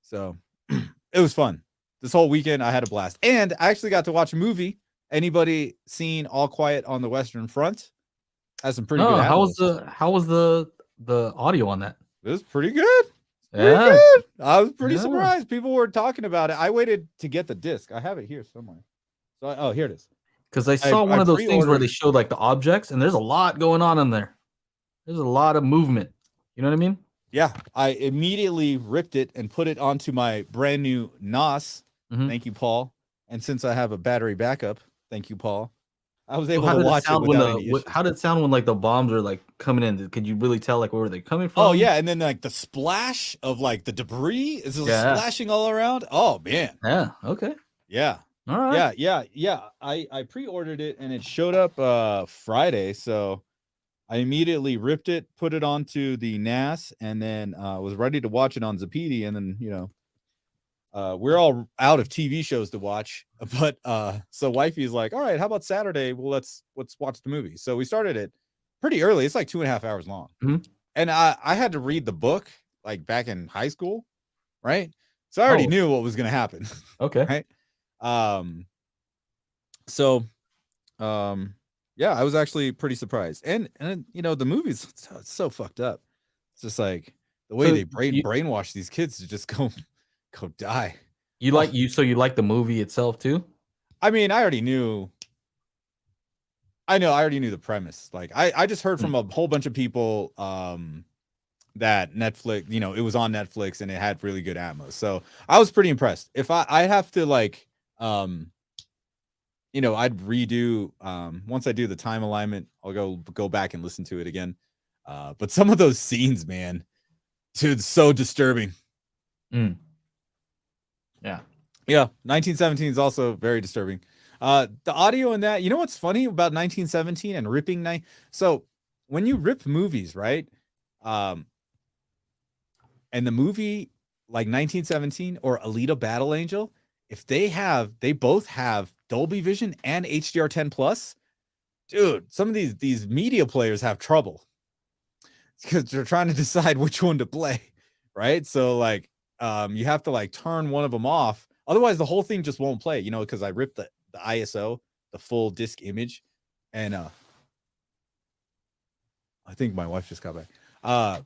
So it was fun. This whole weekend, I had a blast. And I actually got to watch a movie. Anybody seen All Quiet on the Western Front? Has some pretty good. How was the audio on that? It was pretty good. Pretty good. I was pretty surprised. People were talking about it. I waited to get the disc. I have it here somewhere. So, here it is. Because I saw one of those things where they showed like the objects, and there's a lot going on in there. There's a lot of movement. You know what I mean? Yeah. I immediately ripped it and put it onto my brand new NOS. Thank you, Paul. And since I have a battery backup, thank you, Paul, I was able to watch it without any issues. How did it sound when like the bombs were like coming in? Could you really tell like where were they coming from? Oh yeah, and then like the splash of like the debris is splashing all around. Oh man. Yeah. Okay. Yeah. All right. Yeah. I pre-ordered it and it showed up Friday, so I immediately ripped it, put it onto the NAS, and then was ready to watch it on Zapidi. And then we're all out of TV shows to watch, but so wifey's like, all right, how about Saturday? Well, let's watch the movie. So we started it pretty early. It's like 2.5 hours long. And I had to read the book like back in high school, right? So I already knew what was gonna happen. Okay. Right. Yeah, I was actually pretty surprised. And the movie's so fucked up. It's just like the way they brainwash these kids to just go die. You like the movie itself too? I mean, I already knew the premise. Like I just heard from a whole bunch of people that Netflix, it was on Netflix and it had really good atmos. So I was pretty impressed. If I have to like I'd redo once I do the time alignment, I'll go back and listen to it again. But some of those scenes, man, dude, it's so disturbing. Yeah. 1917 is also very disturbing. The audio in that, what's funny about 1917 and ripping so when you rip movies, right? And the movie like 1917 or Alita Battle Angel, if they both have Dolby Vision and HDR10 plus, dude, some of these media players have trouble because they're trying to decide which one to play, right? So like you have to like turn one of them off, otherwise the whole thing just won't play, because I ripped the ISO, the full disc image, and I think my wife just got back. And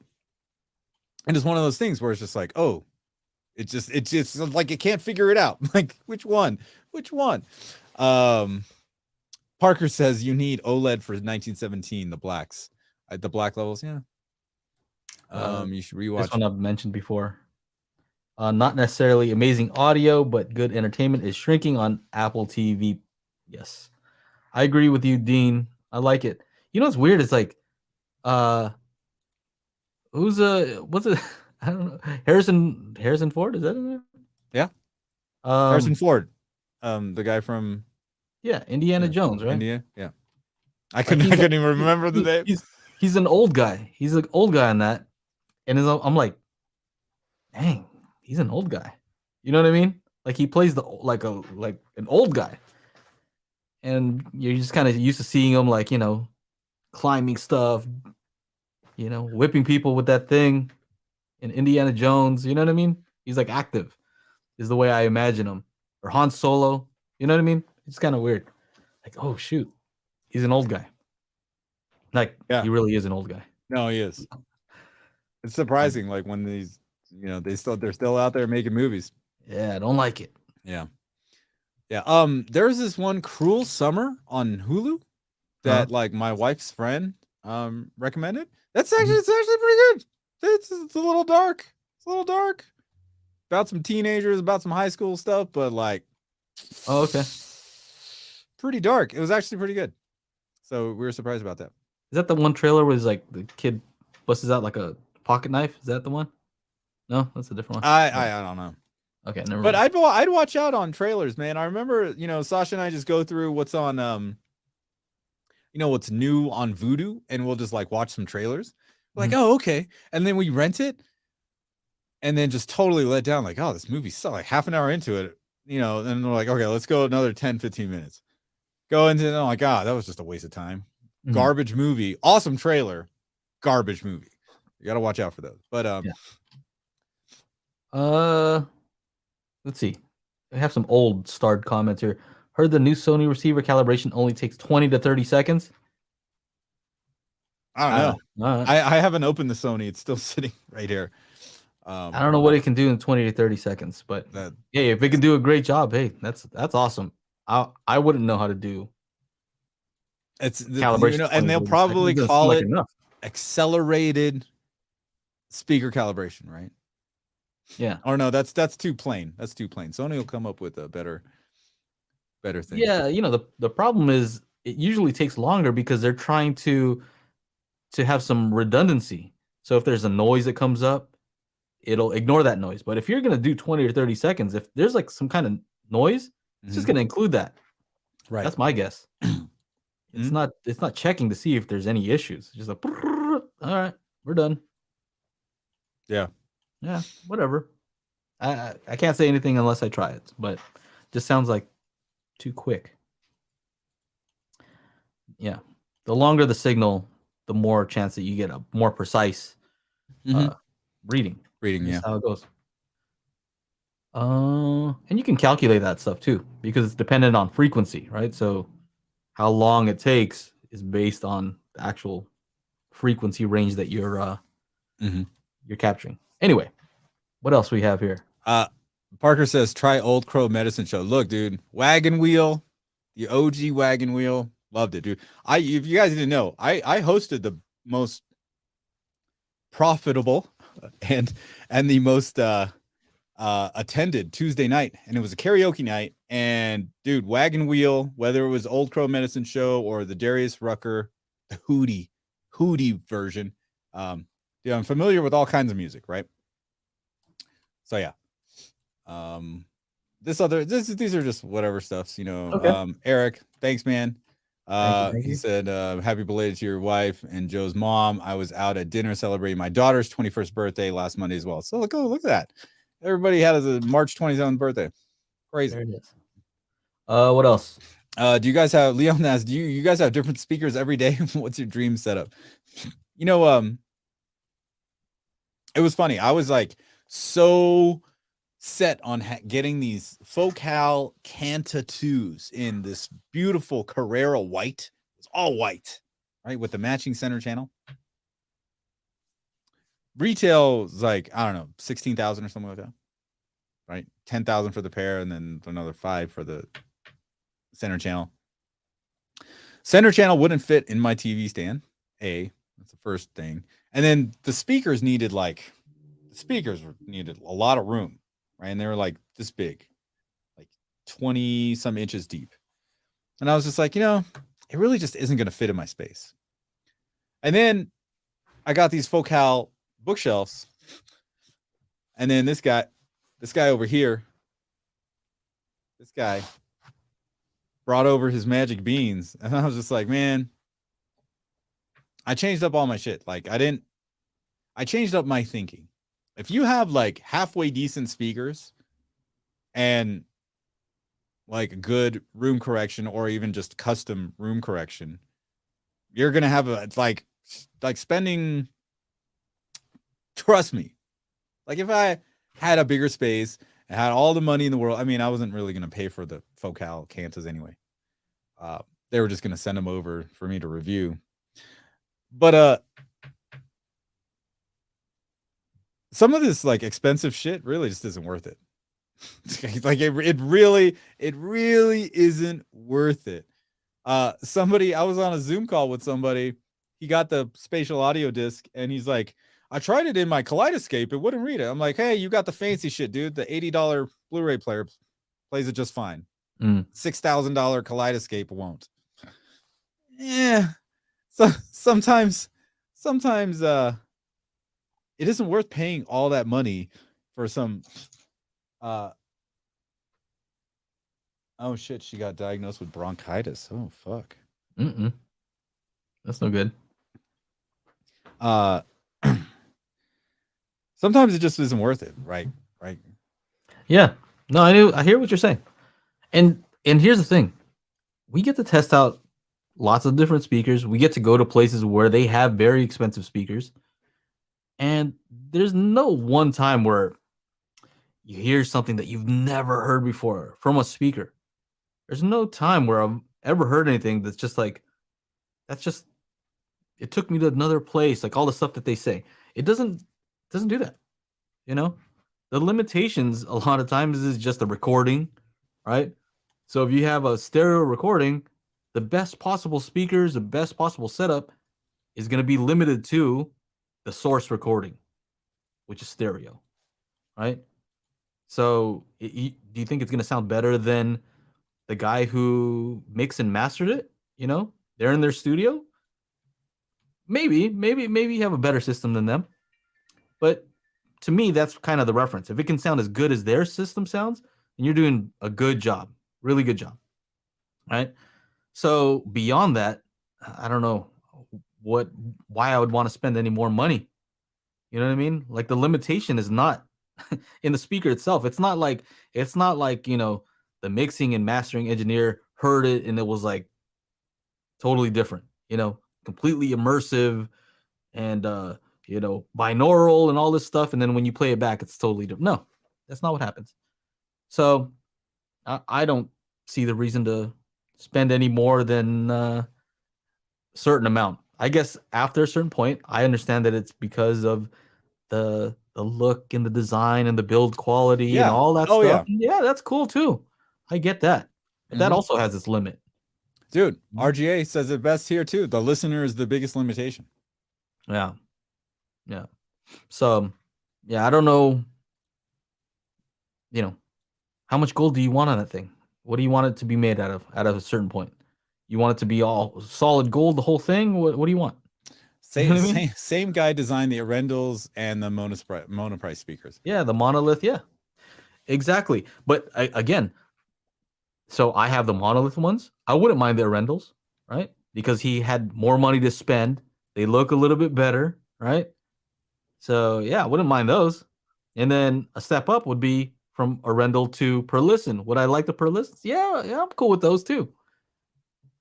it's one of those things where it's just like, oh, it's just like it can't figure it out. Like which one? Parker says you need OLED for 1917. The blacks, the black levels. Yeah. You should This rewatch. one I've mentioned before. Not necessarily amazing audio, but good entertainment is shrinking on Apple TV. Yes, I agree with you, Dean. I like it. You know what's weird? It's like, who's what's it? I don't know. Harrison Ford, is that in there? Yeah. Um, Harrison Ford, the guy from yeah, Indiana Jones, right? India. Yeah. I Like couldn't even remember the name. He's an old guy. He's an old guy in that, and I'm like, dang, he's an old guy. You know what I mean? Like he plays like an old guy, and you're just kind of used to seeing him like climbing stuff, whipping people with that thing in Indiana Jones. You know what I mean? He's like active, is the way I imagine him. Or Han Solo. You know what I mean? It's kind of weird. Like, oh shoot, he's an old guy. Like, he really is an old guy. No, he is. It's surprising, like when these, they're still out there making movies. Yeah, I don't like it. Yeah. There's this one Cruel Summer on Hulu that like my wife's friend recommended. It's actually pretty good. It's a little dark. It's a little dark. About some teenagers, about some high school stuff, but like, oh, okay, pretty dark. It was actually pretty good. So we were surprised about that. Is that the one trailer where like the kid busts out like a pocket knife? Is that the one? No, that's a different one. I don't know. Okay, never but mind. I'd watch out on trailers, man. I remember, Sasha and I just go through what's on what's new on Vudu, and we'll just like watch some trailers. Like, oh, okay. And then we rent it and then just totally let down, like, oh, this movie's so like half an hour into it, and we're like, okay, let's go another 10, 15 minutes. Go into it, oh my God, that was just a waste of time. Garbage movie, awesome trailer, garbage movie. You gotta watch out for those. But let's see. I have some old starred comments here. Heard the new Sony receiver calibration only takes 20 to 30 seconds. I don't know. I haven't opened the Sony. It's still sitting right here. I don't know what it can do in 20 to 30 seconds, but hey, if it can do a great job, hey, that's awesome. I wouldn't know how to do calibration, and they'll probably call it accelerated speaker calibration, right? Yeah. Or no, that's too plain. That's too plain. Sony will come up with a better thing. Yeah, the problem is it usually takes longer because they're trying to have some redundancy. So if there's a noise that comes up, it'll ignore that noise. But if you're gonna do 20 or 30 seconds, if there's like some kind of noise, it's just gonna include that. Right. That's my guess. It's not checking to see if there's any issues. It's just like, all right, we're done. Yeah, whatever. I can't say anything unless I try it, but it just sounds like too quick. Yeah, the longer the signal, the more chance that you get a more precise reading. That's how it goes. And you can calculate that stuff too because it's dependent on frequency, right? So how long it takes is based on the actual frequency range that you're capturing. Anyway, what else we have here? Parker says try Old Crow Medicine Show. Look, dude, Wagon Wheel, the OG Wagon Wheel, loved it, dude. If you guys didn't know, I hosted the most profitable and the most attended Tuesday night, and it was a karaoke night. And dude, Wagon Wheel, whether it was Old Crow Medicine Show or the Darius Rucker, the Hootie version, I'm familiar with all kinds of music, right? So yeah, these are just whatever stuffs, Okay. Eric, thanks, man. Thank you. He said, happy belated to your wife and Joe's mom. I was out at dinner celebrating my daughter's 21st birthday last Monday as well. So look at that. Everybody had a March 27th birthday. Crazy. There it is. What else? Do you guys have, Leon asks, do you guys have different speakers every day? What's your dream setup? It was funny. I was like so set on getting these Focal Canta 2s in this beautiful Carrera white. It's all white, right? With the matching center channel. Retail is like, I don't know, 16,000 or something like that, right? 10,000 for the pair and then another 5 for the center channel. Center channel wouldn't fit in my TV stand. That's the first thing. And then the speakers needed needed a lot of room, right? And they were like this big, like 20 some inches deep. And I was just like, it really just isn't going to fit in my space. And then I got these Focal bookshelves. And then this guy over here, this guy brought over his magic beans. And I was just like, man, I changed up all my shit. Like I changed up my thinking. If you have like halfway decent speakers and like good room correction or even just custom room correction, you're going to have like spending, trust me. Like if I had a bigger space and had all the money in the world, I mean, I wasn't really going to pay for the Focal Cantas anyway. They were just going to send them over for me to review. But some of this like expensive shit really just isn't worth it. Like it really isn't worth it. I was on a Zoom call with somebody. He got the spatial audio disc and he's like, I tried it in my Kaleidoscape. It wouldn't read it. I'm like, hey, you got the fancy shit, dude. The $80 Blu-ray player plays it just fine. $6,000 Kaleidoscape won't. Yeah. So sometimes it isn't worth paying all that money for some oh shit, she got diagnosed with bronchitis. Oh fuck. That's no good. Sometimes it just isn't worth it, right? Yeah. No, I hear what you're saying. And here's the thing. We get to test out lots of different speakers. We get to go to places where they have very expensive speakers. And there's no one time where you hear something that you've never heard before from a speaker. There's no time where I've ever heard anything that's just like, it took me to another place, like all the stuff that they say. It doesn't do that. The limitations a lot of times is just the recording, right? So if you have a stereo recording, the best possible speakers, the best possible setup is going to be limited to the source recording, which is stereo, right? So do you think it's going to sound better than the guy who mixed and mastered it? They're in their studio. Maybe you have a better system than them. But to me, that's kind of the reference. If it can sound as good as their system sounds, then you're doing a good job, really good job, right? So beyond that, I don't know why I would want to spend any more money. You know what I mean? Like the limitation is not in the speaker itself. It's not like the mixing and mastering engineer heard it and it was like totally different. Completely immersive and binaural and all this stuff. And then when you play it back, it's totally different. No, that's not what happens. So I don't see the reason to spend any more than a certain amount. I guess after a certain point, I understand that it's because of the look and the design and the build quality and all that stuff. Yeah, that's cool too. I get that. But that also has its limit. Dude, RGA says it best here too. The listener is the biggest limitation. Yeah. So, yeah, I don't know. How much gold do you want on that thing? What do you want it to be made out of a certain point? You want it to be all solid gold, the whole thing? What do you want? Same guy designed the Arendals and the monoprice speakers. Yeah, the monolith. Yeah, exactly. But again, so I have the monolith ones. I wouldn't mind the Arendals, right? Because he had more money to spend. They look a little bit better, right? So yeah, I wouldn't mind those. And then a step up would be from Arendal to per listen. Would I like the per listens? Yeah, I'm cool with those too.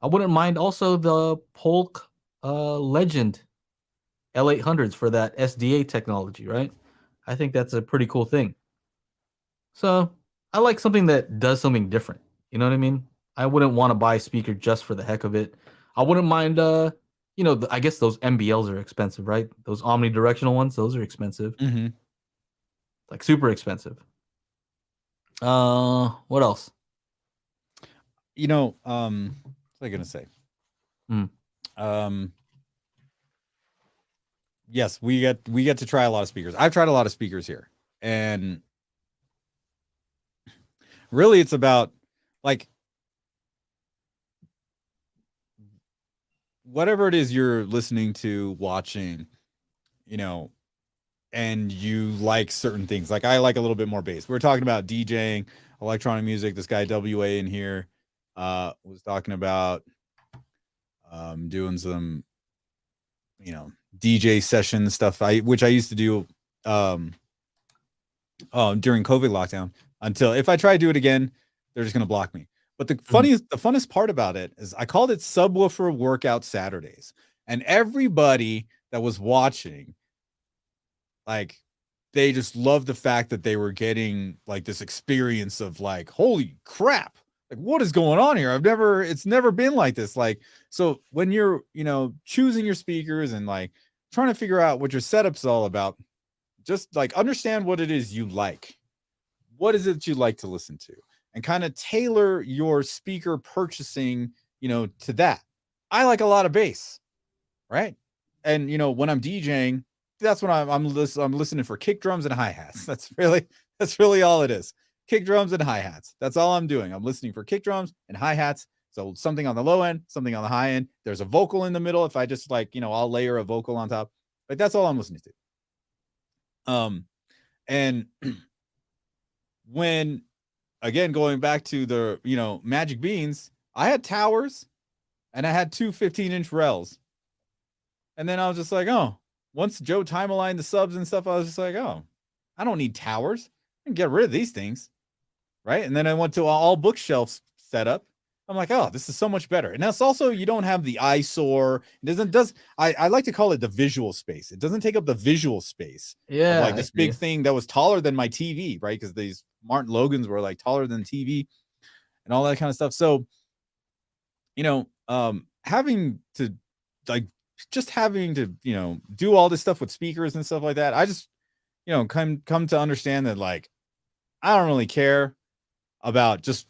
I wouldn't mind also the Polk Legend L800s for that SDA technology, right? I think that's a pretty cool thing. So I like something that does something different. You know what I mean? I wouldn't want to buy a speaker just for the heck of it. I wouldn't mind, I guess those MBLs are expensive, right? Those omnidirectional ones, those are expensive. Like super expensive. What else? What was I gonna say? Mm. Yes, we get to try a lot of speakers. I've tried a lot of speakers here, and really, it's about like whatever it is you're listening to, watching, you know, and you like certain things. Like I like a little bit more bass. We're talking about DJing, electronic music. This guy WA in here was talking about doing some, DJ session stuff. Which I used to do um, during COVID lockdown. Until if I try to do it again, they're just gonna block me. But the funnest part about it is I called it Subwoofer Workout Saturdays, and everybody that was watching, like, they just loved the fact that they were getting like this experience of like, holy crap, like what is going on here? It's never been like this. Like, so when you're, choosing your speakers and like trying to figure out what your setup's all about, just like understand what it is you like. What is it you like to listen to? And kind of tailor your speaker purchasing, to that. I like a lot of bass, right? And when I'm DJing, that's when I'm listening for kick drums and hi-hats. That's really all it is. Kick drums and hi-hats. That's all I'm doing. I'm listening for kick drums and hi-hats. So something on the low end, something on the high end. There's a vocal in the middle. If I just I'll layer a vocal on top. Like that's all I'm listening to. And when again going back to the Magic Beans, I had towers and I had two 15-inch rails. And then I was just like, oh, once Joe time aligned the subs and stuff, I was just like, oh, I don't need towers. I can get rid of these things. Right. And then I went to all bookshelves setup. I'm like, oh, this is so much better. And that's also, you don't have the eyesore. I like to call it the visual space. It doesn't take up the visual space of like this big thing that was taller than my TV, right? Because these Martin Logans were like taller than TV and all that kind of stuff. So, having to like just having to, do all this stuff with speakers and stuff like that. I just, come to understand that like I don't really care about just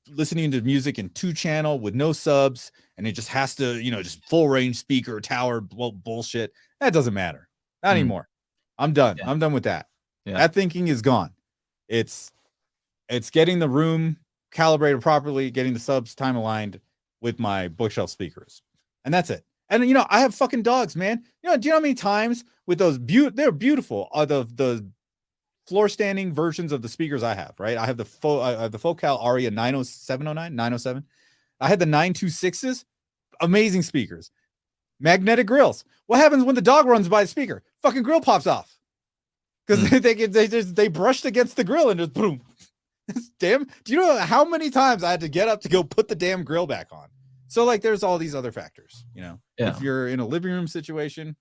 listening to music in 2-channel with no subs, and it just has to, just full range speaker tower bullshit. That doesn't matter. Not anymore. I'm done. Yeah. I'm done with that. Yeah. That thinking is gone. It's getting the room calibrated properly, getting the subs time aligned with my bookshelf speakers. And that's it. And I have fucking dogs, man. Do you know how many times with those they're beautiful. The floor standing versions of the speakers I have, right? I have the Focal Aria 907. I had the 926s, amazing speakers. Magnetic grills. What happens when the dog runs by the speaker? Fucking grill pops off. Because they brushed against the grill and just boom. Damn. Do you know how many times I had to get up to go put the damn grill back on? So like there's all these other factors, If you're in a living room situation,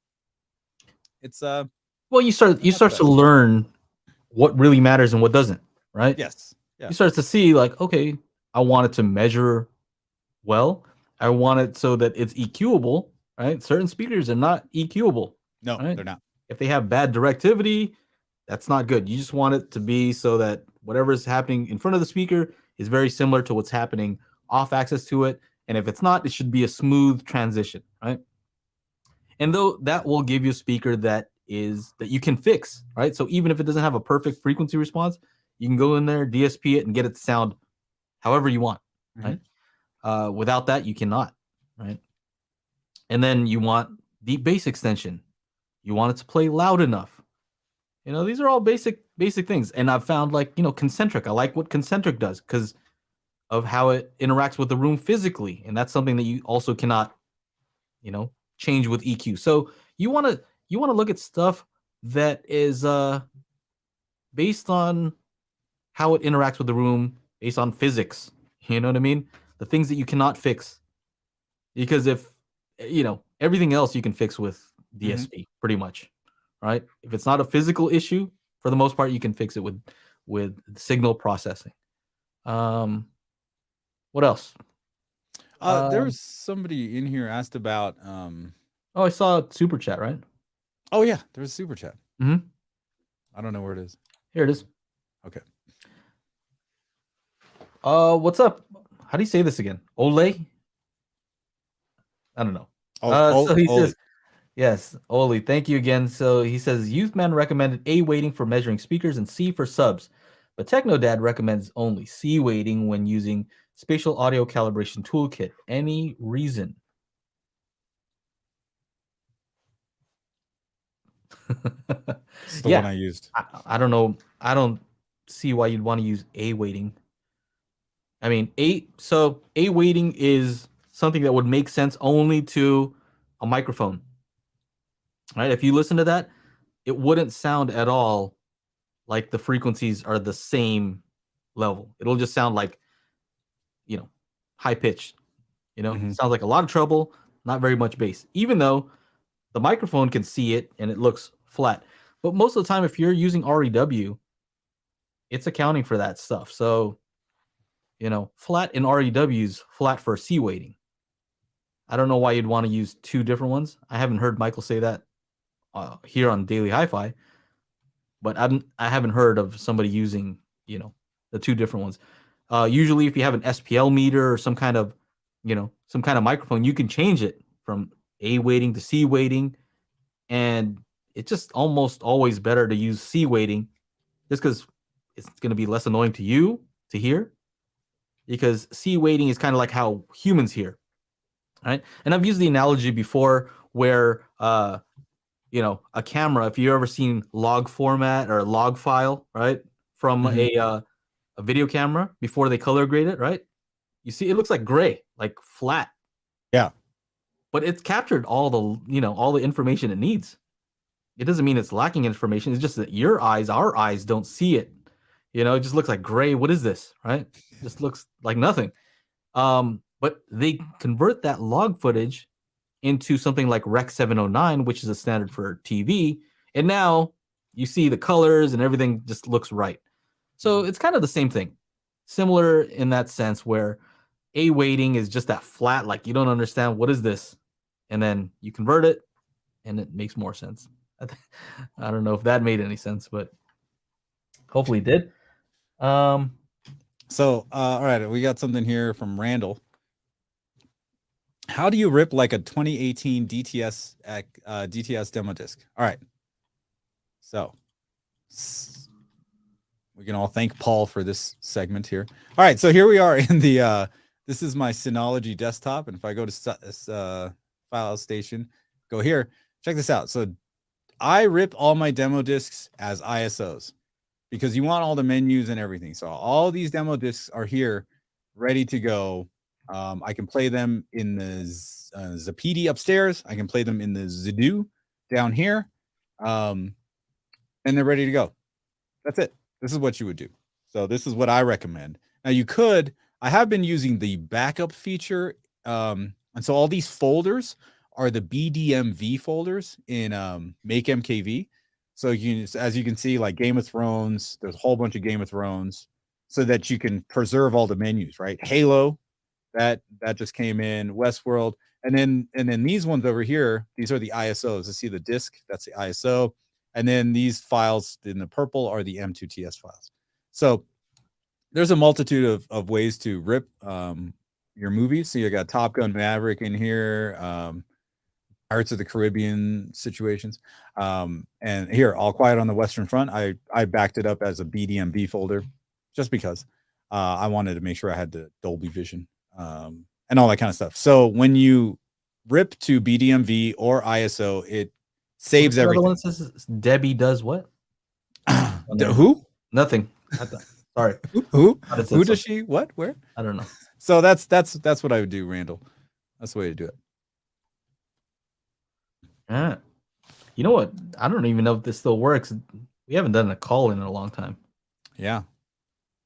it's well, you start to learn what really matters and what doesn't, right? Yes. Yeah. You start to see like, okay, I want it to measure well. I want it so that it's EQable, right? Certain speakers are not EQable. No, right? They're not. If they have bad directivity, that's not good. You just want it to be so that whatever is happening in front of the speaker is very similar to what's happening off axis to it. And if it's not, it should be a smooth transition, right? And though that will give you a speaker that you can fix, right? So even if it doesn't have a perfect frequency response, you can go in there, DSP it, and get it to sound however you want, right? Without that, you cannot, right? And then you want deep bass extension. You want it to play loud enough. These are all basic things. And I've found like, concentric. I like what concentric does because of how it interacts with the room physically. And that's something that you also cannot, change with EQ. So you want to look at stuff that is based on how it interacts with the room, based on physics. You know what I mean? The things that you cannot fix. Because if, everything else you can fix with DSP pretty much, right? If it's not a physical issue, for the most part, you can fix it with signal processing. What else? There was somebody in here asked about. Oh, I saw super chat, right? Oh yeah, there's a super chat. Mm-hmm. I don't know where it is. Here it is. Okay. What's up? How do you say this again? Ole? I don't know. Oh, So he Oli. says, yes, Oli, thank you again. So he says, Youthman recommended A weighting for measuring speakers and C for subs, but Technodad recommends only C weighting when using spatial audio calibration toolkit. Any reason? It's the one Yeah, I used. I don't know. I don't see why you'd want to use A weighting. I mean, A weighting is something that would make sense only to a microphone, right? If you listen to that, it wouldn't sound at all like the frequencies are the same level. It'll just sound like, high pitched, Mhm. sounds like a lot of treble, not very much bass, even though the microphone can see it and it looks flat. But most of the time, if you're using REW, it's accounting for that stuff. So, flat in REW is flat for C weighting. I don't know why you'd want to use two different ones. I haven't heard Michael say that here on Daily Hi-Fi, but I haven't heard of somebody using the two different ones. Usually, if you have an SPL meter or some kind of microphone, you can change it from A weighting to C weighting, and it's just almost always better to use C weighting, just because it's going to be less annoying to you to hear. Because C weighting is kind of like how humans hear, right? And I've used the analogy before where a camera, if you ever seen log format or log file, right, from Mhm. a video camera before they color grade it, right? You see, it looks like gray, like flat, Yeah. but it's captured all the information it needs. It doesn't mean it's lacking information. It's just that our eyes don't see it. It just looks like gray. What is this, right? It just looks like nothing. But they convert that log footage into something like Rec 709, which is a standard for TV, and now you see the colors and everything just looks right. So it's kind of the same thing, similar in that sense where A weighting is just that flat, like you don't understand what is this, and then you convert it, and it makes more sense. I don't know if that made any sense, but hopefully it did. Um, So, all right, we got something here from Randall. How do you rip like a 2018 DTS demo disc? All right. So, we can all thank Paul for this segment here. All right, so here we are in the this is my Synology desktop, and if I go to file station, go here, check this out. So I rip all my demo discs as ISOs because you want all the menus and everything. So all these demo discs are here, ready to go. I can play them in the Zapedi upstairs. I can play them in the Zidoo down here, and they're ready to go. That's it. This is what you would do. So this is what I recommend. Now I have been using the backup feature. And so all these folders are the BDMV folders in Make MKV. So as you can see, like Game of Thrones, there's a whole bunch of Game of Thrones so that you can preserve all the menus, right? Halo, that just came in, Westworld. And then these ones over here, these are the ISOs. You see the disk, that's the ISO. And then these files in the purple are the M2TS files. So there's a multitude of ways to rip your movies. So you got Top Gun Maverick in here, Pirates of the Caribbean situations. And here, All Quiet on the Western Front, I backed it up as a BDMV folder just because I wanted to make sure I had the Dolby Vision and all that kind of stuff. So when you rip to BDMV or ISO, it saves the other everything. one says Debbie does what? Oh, never mind. Who? Nothing. Sorry. Who? Thought it said Who does something. she? What? Where? I don't know. So that's what I would do, Randall. That's the way to do it. Yeah. You know what? I don't even know if this still works. We haven't done a call in a long time. Yeah.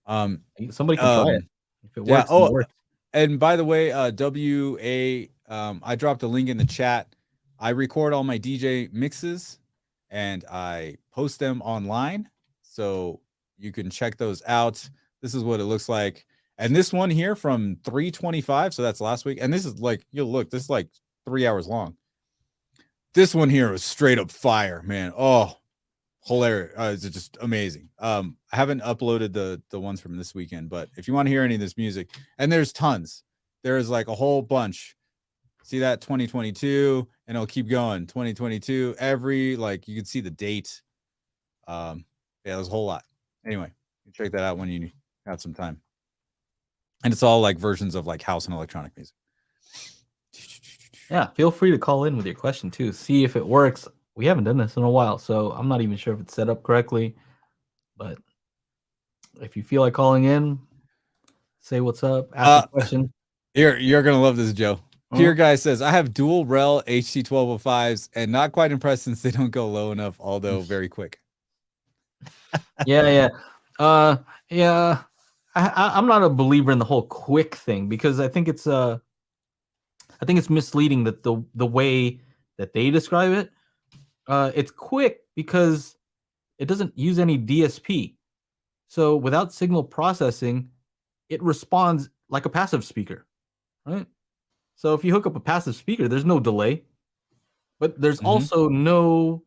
Somebody can try it. If it Yeah. works, then it Oh, works. and by the way, WA, I dropped a link in the chat. I record all my DJ mixes and I post them online. So you can check those out. This is what it looks like. And this one here from 325, so that's last week. And this is like, you'll look, this is like 3 hours long. This one here is straight up fire, man. Oh, hilarious. It's just amazing. I haven't uploaded the ones from this weekend, but if you want to hear any of this music, and there's tons, there's like a whole bunch. See that 2022, and it'll keep going. 2022. Every like you can see the date. Yeah, there's a whole lot. Anyway, you check that out when you have some time. And it's all like versions of like house and electronic music. Yeah, feel free to call in with your question too. See if it works. We haven't done this in a while, so I'm not even sure if it's set up correctly. But if you feel like calling in, say what's up, ask a question. You're gonna love this, Joe. Here guy says, I have dual rel HC1205s and not quite impressed since they don't go low enough, although very quick. Yeah. Yeah. I'm not a believer in the whole quick thing because I think it's misleading that the way that they describe it. It's quick because it doesn't use any DSP. So without signal processing, it responds like a passive speaker, right? So if you hook up a passive speaker, there's no delay, but there's also nothing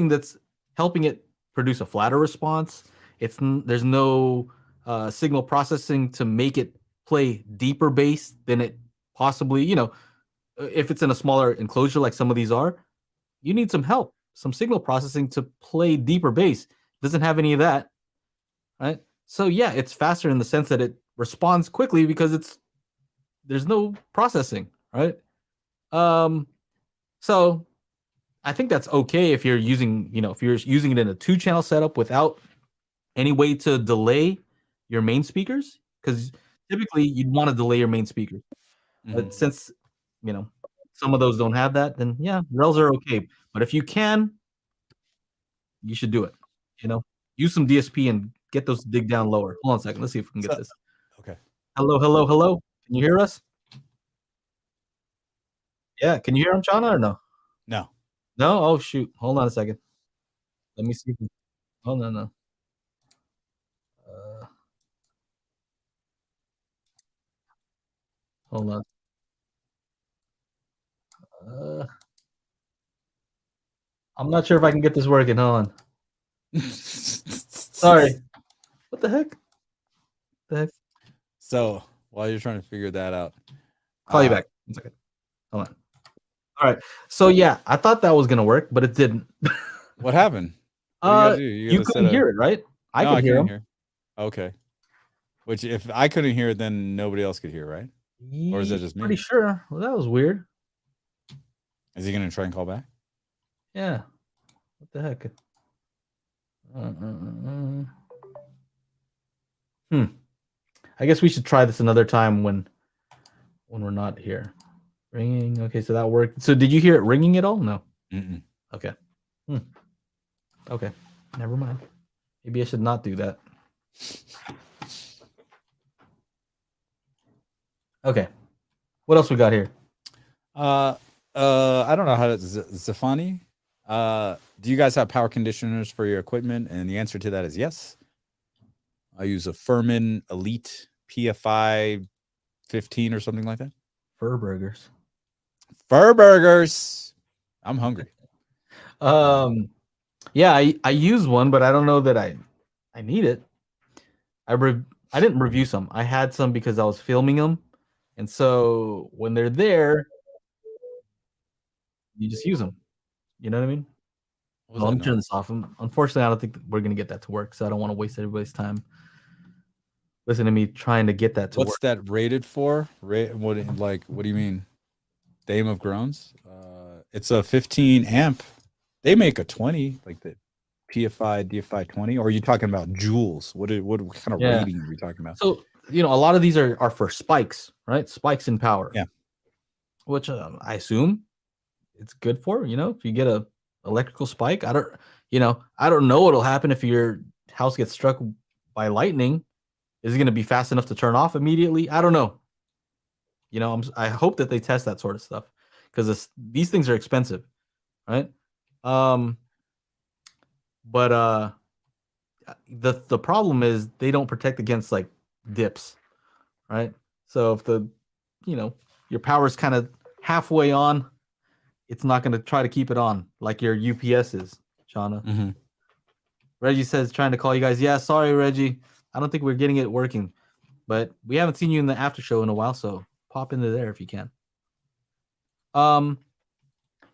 that's helping it produce a flatter response. There's no signal processing to make it play deeper bass than it possibly, if it's in a smaller enclosure like some of these are, you need some help, some signal processing to play deeper bass. Doesn't have any of that, right? So yeah, it's faster in the sense that it responds quickly because there's no processing, right? So I think that's okay if you're using, if you're using it in a 2-channel setup without any way to delay your main speakers, because typically you'd want to delay your main speakers. But since some of those don't have that, then yeah, rels are okay. But if you can, you should do it. Use some DSP and get those to dig down lower. Hold on a second. Let's see if we can get this. Okay. Hello. Can you hear us? Yeah. Can you hear him, Chana, or no? No. No? Oh, shoot. Hold on a second. Let me see. Oh, no. Hold on. I'm not sure if I can get this working. Hold on. Sorry. What the heck? So while you're trying to figure that out, call you back. 1 second. Hold on. All right. So yeah, I thought that was gonna work, but it didn't. What happened? What do you couldn't hear it, right? I could hear him. Okay. Which if I couldn't hear it, then nobody else could hear, right? Or is that just me? Pretty sure. Well, that was weird. Is he gonna try and call back? Yeah. What the heck? I guess we should try this another time when we're not here. Ringing. Okay, so that worked. So did you hear it ringing at all? No. Mm-mm. Okay. Okay. Never mind. Maybe I should not do that. Okay. What else we got here? I don't know how to Zafani. Do you guys have power conditioners for your equipment? And the answer to that is yes. I use a Furman Elite PFI 15 or something like that. Fur burgers. I'm hungry. Yeah, I use one, but I don't know that I need it. I didn't review some. I had some because I was filming them, and so when they're there, you just use them. You know what I mean? Well, let me turn this off. Unfortunately, I don't think we're gonna get that to work, so I don't want to waste everybody's time. Listen to me trying to get that to work. What's that rated for? What do you mean? Dame of Groans? It's a 15 amp. They make a 20, like the PFI DFI 20. Or are you talking about joules? What kind of rating are we talking about? So a lot of these are for spikes, right? Spikes in power. Yeah. Which I assume it's good for. If you get a electrical spike, I don't know what'll happen if your house gets struck by lightning. Is it going to be fast enough to turn off immediately? I don't know. I hope that they test that sort of stuff because these things are expensive, right? But the problem is they don't protect against like dips, right? So if your power is kind of halfway on, it's not going to try to keep it on like your UPS is, Shauna. Mm-hmm. Reggie says trying to call you guys. Yeah, sorry, Reggie. I don't think we're getting it working, but we haven't seen you in the after show in a while, so pop into there if you can.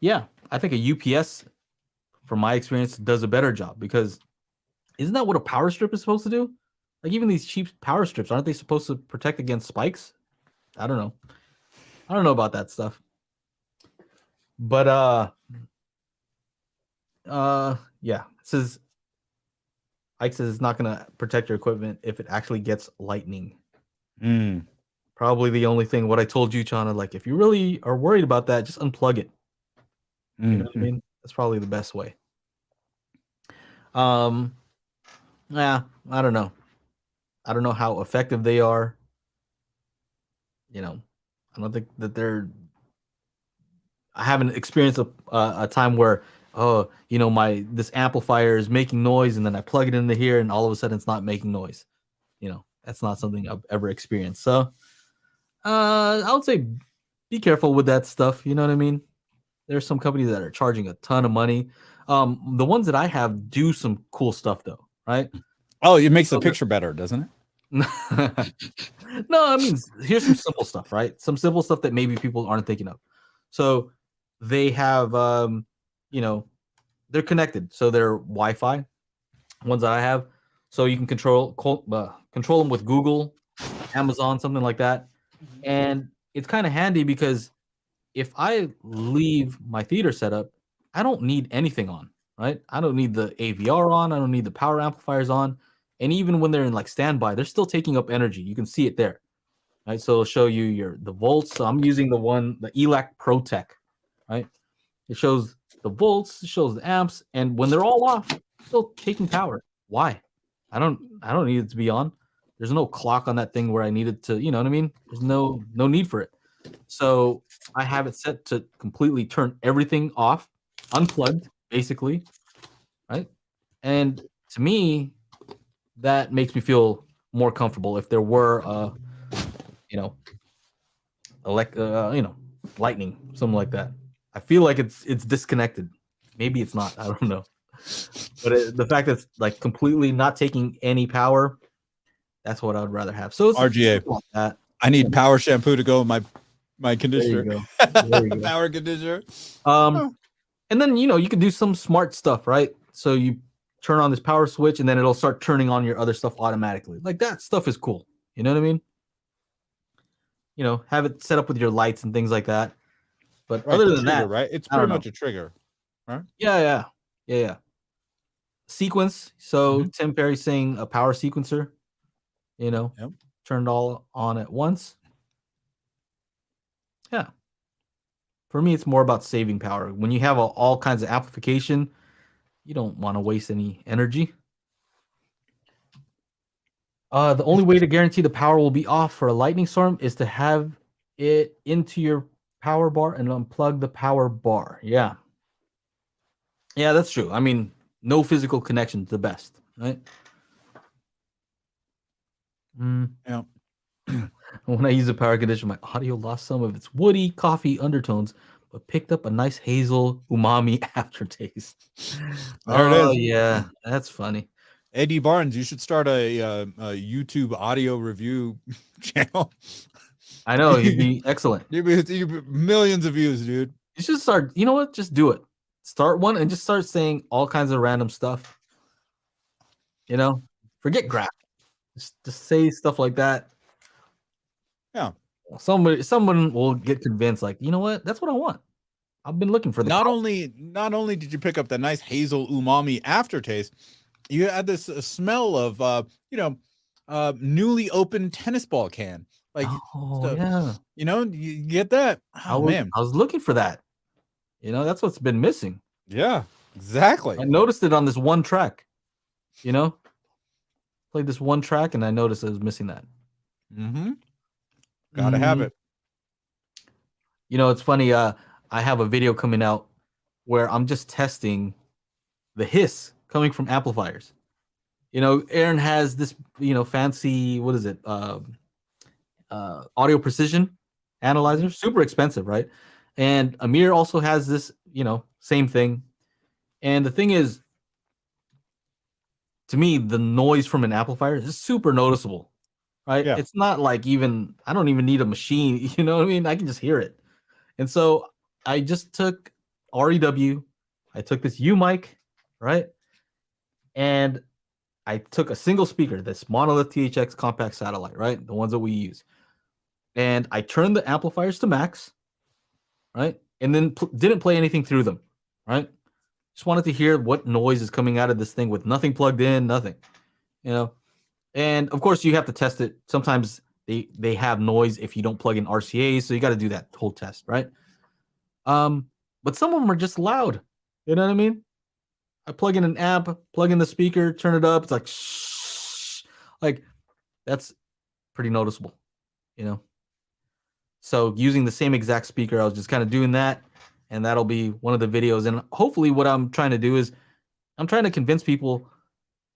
Yeah, I think a UPS, from my experience, does a better job because isn't that what a power strip is supposed to do? Like even these cheap power strips, aren't they supposed to protect against spikes? I don't know. I don't know about that stuff. But yeah. It says Ike says it's not gonna protect your equipment if it actually gets lightning. Mm. Probably the only thing what I told you, Chana, like if you really are worried about that, just unplug it. You know what I mean? That's probably the best way. Yeah, I don't know. I don't know how effective they are. You know, I don't think that they're. I haven't experienced a time where, oh, you know, this amplifier is making noise, and then I plug it into here, and all of a sudden it's not making noise. You know, that's not something I've ever experienced. So, I would say be careful with that stuff. You know what I mean? There's some companies that are charging a ton of money. The ones that I have do some cool stuff though, right? Oh, it makes the picture better, doesn't it? No, I mean, here's some simple stuff, right? Some simple stuff that maybe people aren't thinking of. So they have, you know, they're connected. So they're Wi-Fi ones that I have. So you can control them with Google, Amazon, something like that. And it's kind of handy because if I leave my theater setup, I don't need anything on, right? I don't need the AVR on. I don't need the power amplifiers on. And even when they're in like standby, they're still taking up energy. You can see it there, right? So it'll show you the volts. So I'm using the ELAC ProTech, right? It shows the volts, it shows the amps, and when they're all off, it's still taking power. Why? I don't need it to be on. There's no clock on that thing where I need it to, you know what I mean? There's no need for it. So I have it set to completely turn everything off, unplugged, basically, right? And to me, that makes me feel more comfortable. If there were, you know, lightning, something like that, I feel like it's disconnected. Maybe it's not. I don't know. But the fact that it's like completely not taking any power, that's what I would rather have. So it's RGA. like that. I need power shampoo to go in my conditioner. There you go. There you go. Power conditioner. And then you can do some smart stuff, right? So you turn on this power switch, and then it'll start turning on your other stuff automatically. Like that stuff is cool. You know what I mean? Have it set up with your lights and things like that. But right, other than trigger, that, right? It's pretty much a trigger, right? Yeah. Sequence. So Tim Perry's saying a power sequencer. Turned all on at once. Yeah. For me, it's more about saving power. When you have all kinds of amplification, you don't want to waste any energy. The only way to guarantee the power will be off for a lightning storm is to have it into your power bar and unplug the power bar. Yeah, that's true. I mean, no physical connection is the best, right? Yeah. When I use a power conditioner, my audio lost some of its woody coffee undertones, but picked up a nice hazel umami aftertaste. There it is. Oh yeah, that's funny. Eddie Barnes, you should start a YouTube audio review channel. I know, he'd be excellent. You'd be millions of views, dude. You should start. You know what? Just do it. Start one and just start saying all kinds of random stuff. Forget graph. Just say stuff like that. Yeah. Someone will get convinced. Like, you know what? That's what I want. I've been looking for the. Not only did you pick up the nice hazel umami aftertaste, you had this smell of newly opened tennis ball can. Like, yeah. You get that. Man, I was looking for that. That's what's been missing. Yeah, exactly. I noticed it on this one track. Played this one track and I noticed I was missing that. Gotta have it. It's funny. I have a video coming out where I'm just testing the hiss coming from amplifiers. Aaron has this, fancy, what is it? Audio precision analyzer, super expensive, right? And Amir also has this, same thing. And the thing is, to me, the noise from an amplifier is super noticeable, right? Yeah. It's not like I don't even need a machine, you know what I mean? I can just hear it. And so I just took REW. I took this U mic, right? And I took a single speaker, this Monolith THX compact satellite, right? The ones that we use. And I turned the amplifiers to max, right? And then didn't play anything through them, right? Just wanted to hear what noise is coming out of this thing with nothing plugged in, nothing, you know? And of course, you have to test it. Sometimes they have noise if you don't plug in RCAs, so you got to do that whole test, right? But some of them are just loud. You know what I mean? I plug in an amp, plug in the speaker, turn it up. It's like, shh. Like, that's pretty noticeable, you know? So using the same exact speaker, I was just kind of doing that, and that'll be one of the videos. And hopefully what I'm trying to do is I'm trying to convince people,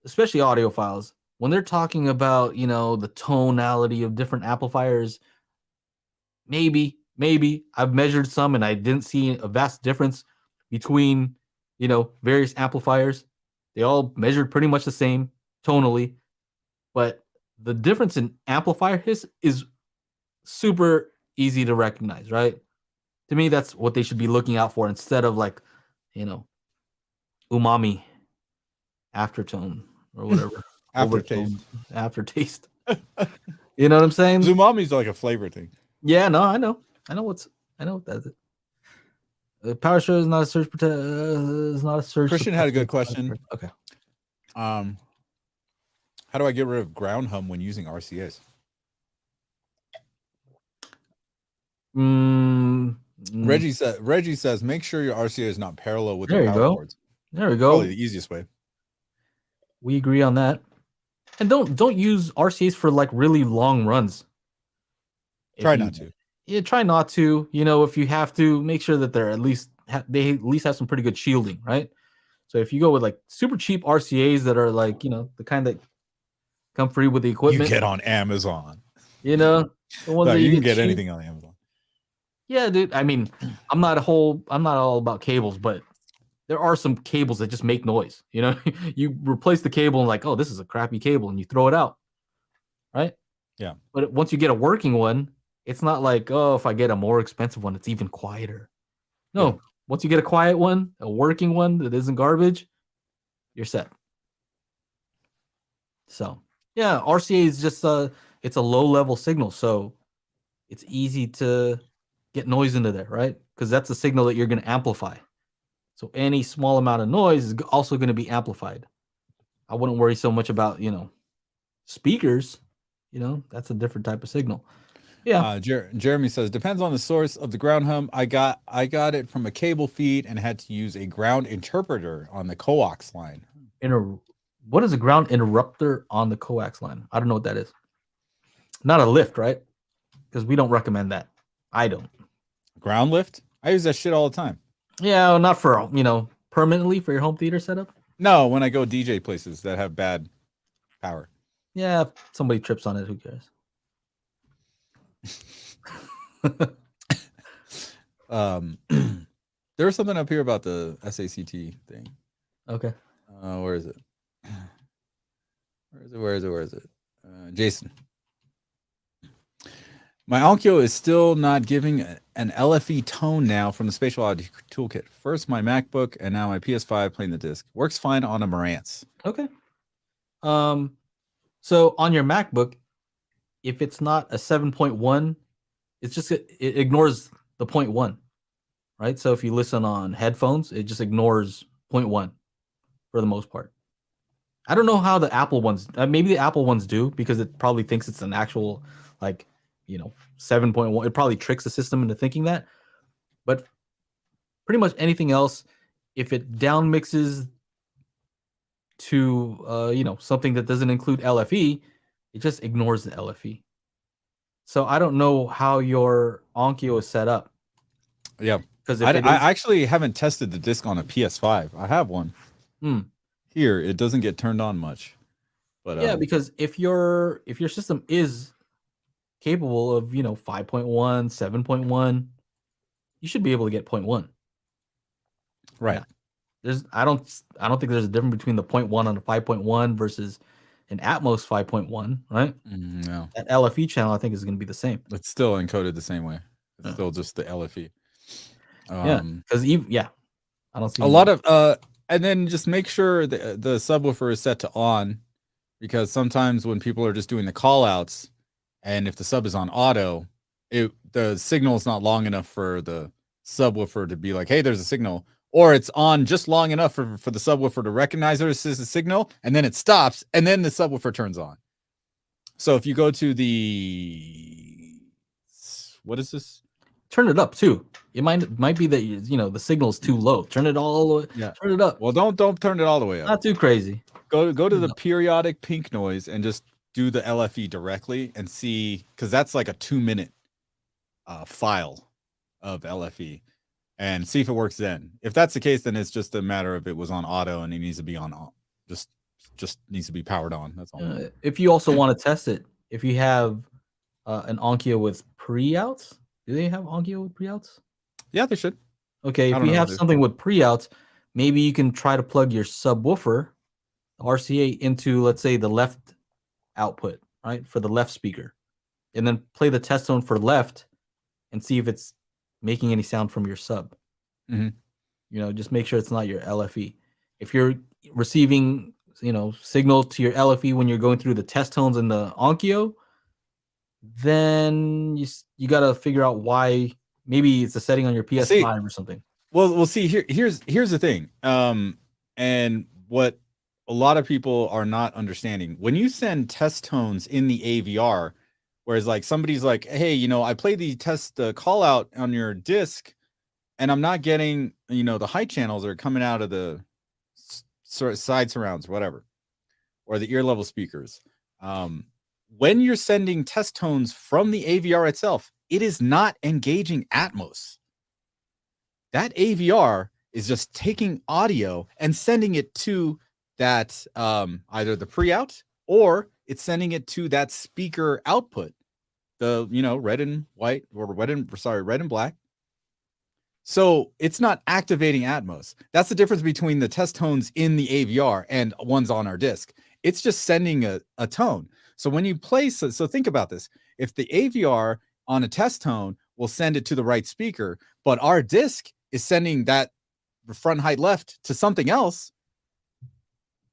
especially audiophiles, when they're talking about, you know, the tonality of different amplifiers, maybe I've measured some and I didn't see a vast difference between, you know, various amplifiers. They all measured pretty much the same tonally, but the difference in amplifier hiss is super easy to recognize, right? To me, that's what they should be looking out for instead of like, you know, umami aftertone or whatever. Aftertaste. Aftertaste. You know what I'm saying? Umami's like a flavor thing. Yeah, no, I know what that is. Power Show is not a search. Is not a search. Christian had a good question. Okay. How do I get rid of ground hum when using RCAs? Reggie says make sure your RCA is not parallel with the power cords. There we go. Probably the easiest way. We agree on that. And don't use RCAs for like really long runs. Try not to. Yeah, try not to. You know, if you have to, make sure that they're they at least have some pretty good shielding, right? So if you go with like super cheap RCAs that are like, you know, the kind that come free with the equipment, you get on Amazon. You know, the ones that you can get anything on Amazon. Yeah, dude. I mean, I'm not all about cables, but there are some cables that just make noise. You know, you replace the cable and like, oh, this is a crappy cable, and you throw it out, right? Yeah. But once you get a working one, it's not like, oh, if I get a more expensive one, it's even quieter. No, yeah. Once you get a quiet one, a working one that isn't garbage, you're set. So yeah, RCA is just it's a low level signal, so it's easy to get noise into there, right? Because that's the signal that you're going to amplify. So any small amount of noise is also going to be amplified. I wouldn't worry so much about, you know, speakers. You know, that's a different type of signal. Yeah. Jeremy says depends on the source of the ground hum. I got it from a cable feed and had to use a ground interpreter on the coax line. What is a ground interrupter on the coax line? I don't know what that is. Not a lift, right? Because we don't recommend that. I don't. Ground lift? I use that shit all the time. Yeah, well, not for, you know, permanently for your home theater setup. No, when I go DJ places that have bad power. Yeah, if somebody trips on it, who cares? There's something up here about the SACT thing. Okay. Where is it? Where is it? Jason. My Onkyo is still not giving an LFE tone now from the Spatial Audio Toolkit. First my MacBook and now my PS5 playing the disc. Works fine on a Marantz. Okay. So on your MacBook, if it's not a 7.1, it's just it ignores the 0.1, right? So if you listen on headphones, it just ignores 0.1 for the most part. I don't know how the Apple ones, maybe the Apple ones do because it probably thinks it's an actual like, you know, 7.1. It probably tricks the system into thinking that. But pretty much anything else, if it down mixes to you know, something that doesn't include LFE, it just ignores the LFE. So I don't know how your Onkyo is set up. Yeah, because I actually haven't tested the disc on a PS5. I have one. Here, it doesn't get turned on much. But yeah, because if your system is capable of, you know, 5.1, 7.1, you should be able to get 0.1. Right. Yeah. I don't think there's a difference between the 0.1 on a 5.1 versus an Atmos 5.1, right? No. That LFE channel I think is going to be the same. It's still encoded the same way. It's still just the LFE. Yeah, because I don't see A lot of and then just make sure the subwoofer is set to on, because sometimes when people are just doing the call outs, and if the sub is on auto, the signal is not long enough for the subwoofer to be like, hey, there's a signal, or it's on just long enough for the subwoofer to recognize there's a signal, and then it stops, and then the subwoofer turns on. So if you go to what is this? turn it up too. It might be that the signal is too low. Turn it all the way. Yeah. Turn it up. Well, don't turn it all the way up. Not too crazy. Go to the periodic pink noise and just do the LFE directly and see, because that's like a 2-minute file of LFE, and see if it works then. If that's the case, then it's just a matter of it was on auto and it needs to be on just needs to be powered on. That's all. If you also want to test it, if you have an Onkyo with pre-outs, do they have Onkyo with pre-outs? Yeah, they should. Okay, if you have something with pre-outs, maybe you can try to plug your subwoofer RCA into, let's say, the left output, right, for the left speaker, and then play the test tone for left and see if it's making any sound from your sub. Mm-hmm. Just make sure it's not your LFE. If you're receiving, signal to your LFE when you're going through the test tones in the Onkyo, then you got to figure out why. Maybe it's a setting on your PS5 or something. Well, we'll see. Here's the thing. And what a lot of people are not understanding, when you send test tones in the AVR, whereas like somebody's like, hey, I played the call out on your disc, and I'm not getting, the high channels are coming out of the side surrounds, whatever, or the ear level speakers. When you're sending test tones from the AVR itself, it is not engaging Atmos. That AVR is just taking audio and sending it to that either the pre-out, or it's sending it to that speaker output, the red and white, or red and black. So it's not activating Atmos. That's the difference between the test tones in the AVR and ones on our disc. It's just sending a tone. So when you play, so think about this. If the AVR on a test tone will send it to the right speaker, but our disc is sending that front height left to something else,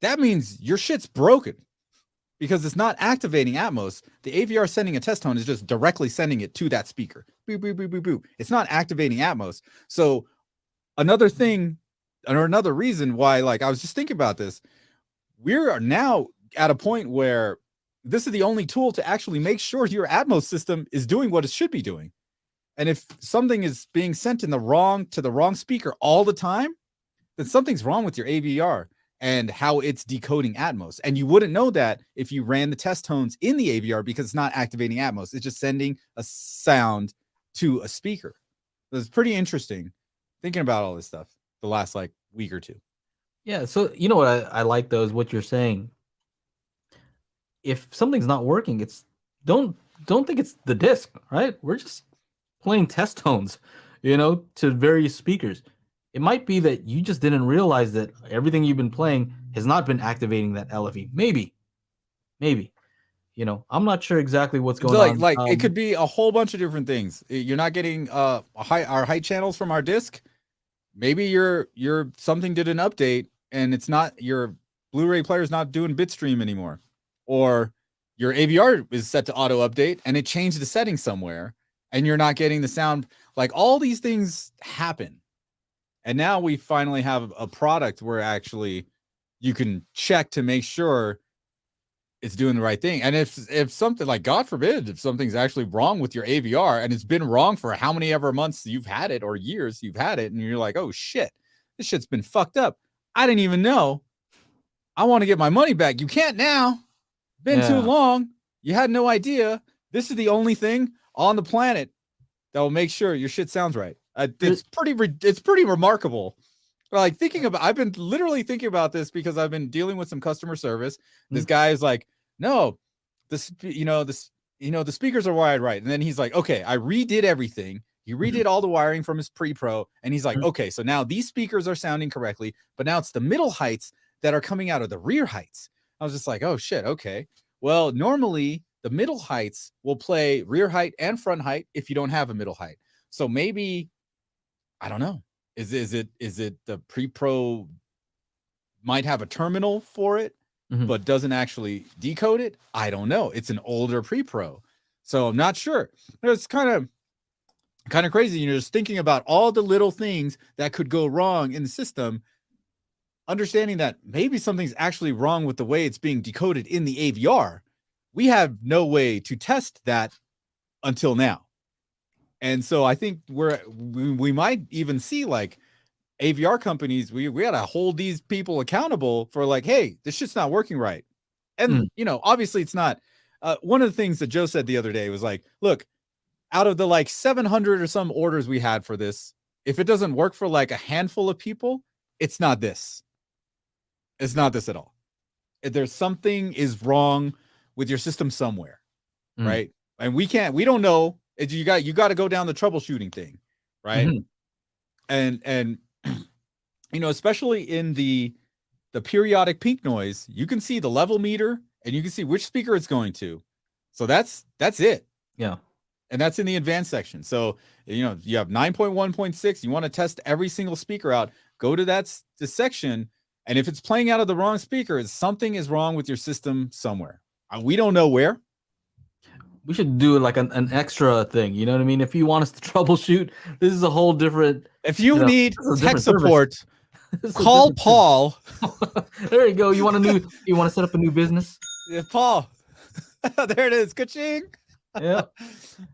that means your shit's broken, because it's not activating Atmos. The AVR sending a test tone is just directly sending it to that speaker. Boop, boop, boop, boop, boop. It's not activating Atmos. So another thing, or another reason why, like, I was just thinking about this, we're now at a point where this is the only tool to actually make sure your Atmos system is doing what it should be doing. And if something is being sent to the wrong speaker all the time, then something's wrong with your AVR and how it's decoding Atmos. And you wouldn't know that if you ran the test tones in the AVR, because it's not activating Atmos. It's just sending a sound to a speaker. So it's pretty interesting thinking about all this stuff the last like week or two. Yeah. So what I like though is what you're saying. If something's not working, it's don't think it's the disc, right? We're just playing test tones, to various speakers. It might be that you just didn't realize that everything you've been playing has not been activating that LFE. Maybe. I'm not sure exactly what's going on. Like it could be a whole bunch of different things. You're not getting our height channels from our disc. Maybe your something did an update and it's not, your Blu-ray player is not doing bitstream anymore, or your AVR is set to auto update and it changed the setting somewhere and you're not getting the sound. Like, all these things happen. And now we finally have a product where actually you can check to make sure it's doing the right thing. And if something, like, God forbid, if something's actually wrong with your AVR and it's been wrong for how many ever months you've had it, or years you've had it, and you're like, oh shit, this shit's been fucked up, I didn't even know, I want to get my money back. You can't now. Been too long. You had no idea. This is the only thing on the planet that will make sure your shit sounds right. It's pretty remarkable. Like, I've been literally thinking about this because I've been dealing with some customer service. This guy is like, no, the speakers are wired right. And then he's like, okay, I redid everything. He redid all the wiring from his pre-pro. And he's like, okay, so now these speakers are sounding correctly, but now it's the middle heights that are coming out of the rear heights. I was just like, oh shit. Okay. Well, normally the middle heights will play rear height and front height if you don't have a middle height. So maybe I don't know. Is it the pre-pro might have a terminal for it, but doesn't actually decode it? I don't know. It's an older pre-pro, so I'm not sure. It's kind of crazy. You're just thinking about all the little things that could go wrong in the system, understanding that maybe something's actually wrong with the way it's being decoded in the AVR. We have no way to test that until now. And so I think we might even see like AVR companies, we got to hold these people accountable for like, hey, this shit's not working right. And, obviously it's not. One of the things that Joe said the other day was like, look, out of the like 700 or some orders we had for this, if it doesn't work for like a handful of people, it's not this. It's not this at all. If there's something is wrong with your system somewhere, right? And we don't know. You got to go down the troubleshooting thing, right? And especially in the periodic peak noise, you can see the level meter and you can see which speaker it's going to. So that's it. Yeah. And that's in the advanced section. So, you have 9.1.6. You want to test every single speaker out. Go to the section. And if it's playing out of the wrong speaker, something is wrong with your system somewhere. We don't know where. We should do like an extra thing. You know what I mean? If you want us to troubleshoot, this is a whole different. If you need tech support, call Paul. There you go. You want to set up a new business? Yeah, Paul. There it is. Ka-ching. Yeah.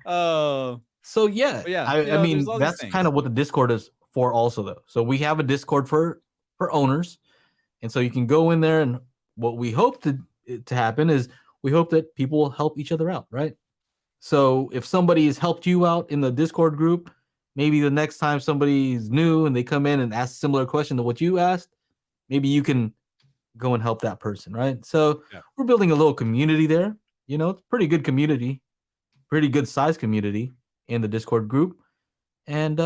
So yeah, I mean that's kind of what the Discord is for also though. So we have a Discord for owners, and so you can go in there, and what we hope to happen is we hope that people will help each other out, right? So if somebody has helped you out in the Discord group, maybe the next time somebody's new and they come in and ask a similar question to what you asked, maybe you can go and help that person, right? So we're building a little community there. It's pretty good community. Pretty good size community in the Discord group. And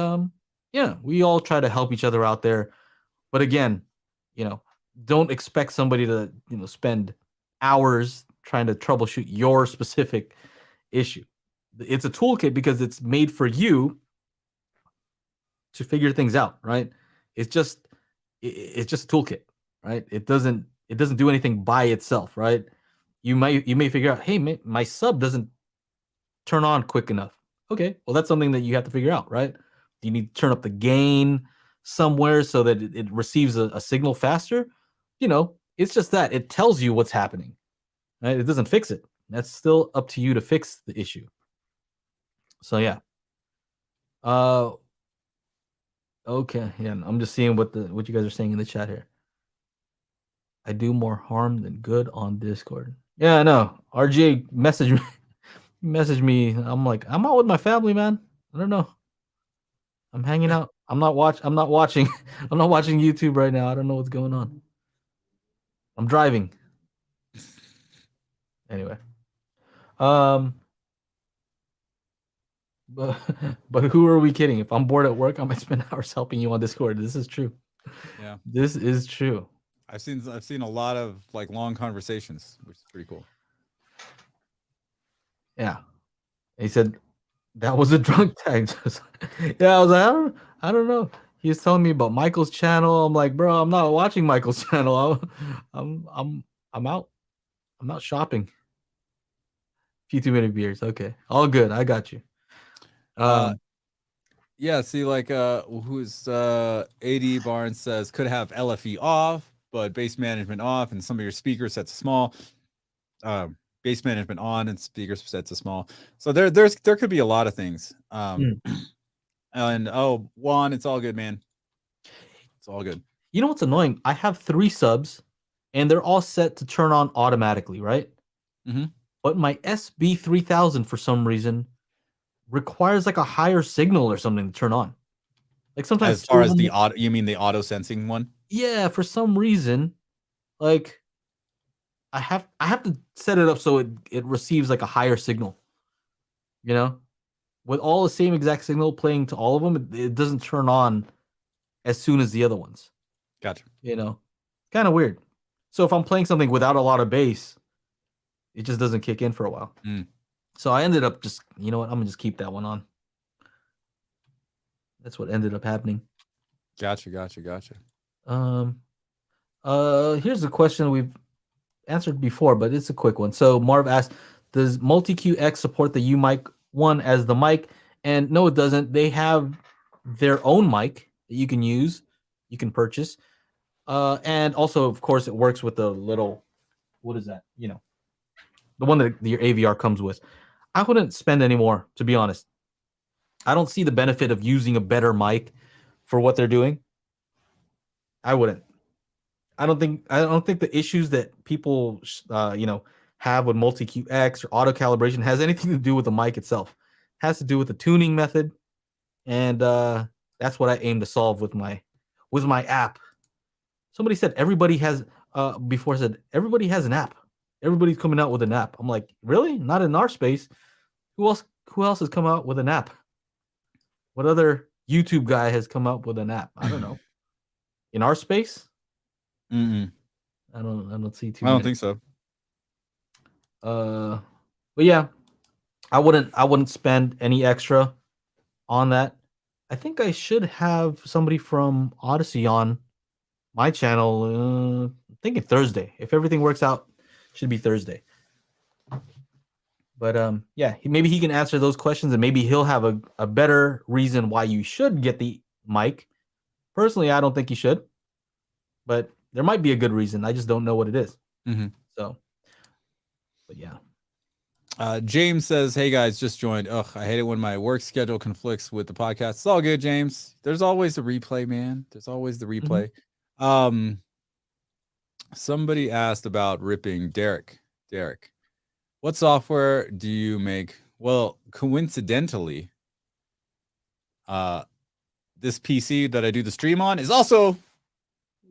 we all try to help each other out there. But again, don't expect somebody to, spend hours trying to troubleshoot your specific issue. It's a toolkit because it's made for you to figure things out, right? It's just a toolkit, right? It doesn't do anything by itself, right? You may figure out, hey, my sub doesn't turn on quick enough. Okay, well, that's something that you have to figure out, right? Do you need to turn up the gain somewhere so that it receives a signal faster? It's just that it tells you what's happening, right? It doesn't fix it. That's still up to you to fix the issue. So yeah. Okay, yeah. I'm just seeing what you guys are saying in the chat here. I do more harm than good on Discord. Yeah, I know. RJ messaged me. I'm like, I'm out with my family, man. I don't know. I'm hanging out. I'm not watching. I'm not watching YouTube right now. I don't know what's going on. I'm driving. Anyway. But who are we kidding? If I'm bored at work, I might spend hours helping you on Discord. This is true. Yeah. This is true. I've seen a lot of like long conversations, which is pretty cool. Yeah. He said that was a drunk tag. Yeah, I was like, I don't know. He was telling me about Michael's channel. I'm like, bro, I'm not watching Michael's channel. I'm out. I'm out shopping. Few too many beers. Okay. All good. I got you. Yeah, see, like who's AD Barnes says could have LFE off, but base management off, and some of your speaker sets small. Base management on and speaker sets are small. So there could be a lot of things. And Juan, it's all good, man. It's all good. You know what's annoying? I have 3 subs, and they're all set to turn on automatically, right? Mm-hmm. But my SB3000 for some reason requires like a higher signal or something to turn on. Like sometimes as far as the auto, you mean the auto sensing one? Yeah, for some reason, like I have to set it up so it receives like a higher signal. With all the same exact signal playing to all of them, it doesn't turn on as soon as the other ones. Gotcha. Kind of weird. So if I'm playing something without a lot of bass, it just doesn't kick in for a while. So I ended up just, I'm gonna just keep that one on. That's what ended up happening. Gotcha. Here's a question we've answered before, but it's a quick one. So Marv asked, does Multi-QX support the U mic one as the mic? And no, it doesn't. They have their own mic that you can use, you can purchase. And also, of course, it works with the little, what is that? You know, the one that your AVR comes with. I wouldn't spend any more, to be honest. I don't see the benefit of using a better mic for what they're doing. I wouldn't. I don't think the issues that people have with multi-QX or auto calibration has anything to do with the mic itself. It has to do with the tuning method, and that's what I aim to solve with my app. Somebody said everybody has everybody has an app. Everybody's coming out with an app. I'm like, really? Not in our space. Who else has come out with an app? What other YouTube guy has come up with an app? I don't know. In our space? Mm-mm. I don't see too. I don't think so. But yeah, I wouldn't spend any extra on that. I think I should have somebody from Odyssey on my channel. I'm thinking Thursday. If everything works out, should be Thursday. But yeah, maybe he can answer those questions, and maybe he'll have a better reason why you should get the mic. Personally, I don't think you should, but there might be a good reason. I just don't know what it is. Mm-hmm. So, but yeah. James says, "Hey guys, just joined. Ugh, I hate it when my work schedule conflicts with the podcast. It's all good, James. There's always the replay, man. There's always the replay." Mm-hmm. Somebody asked about ripping. Derek, what software do you make? Well, coincidentally, this PC that I do the stream on is also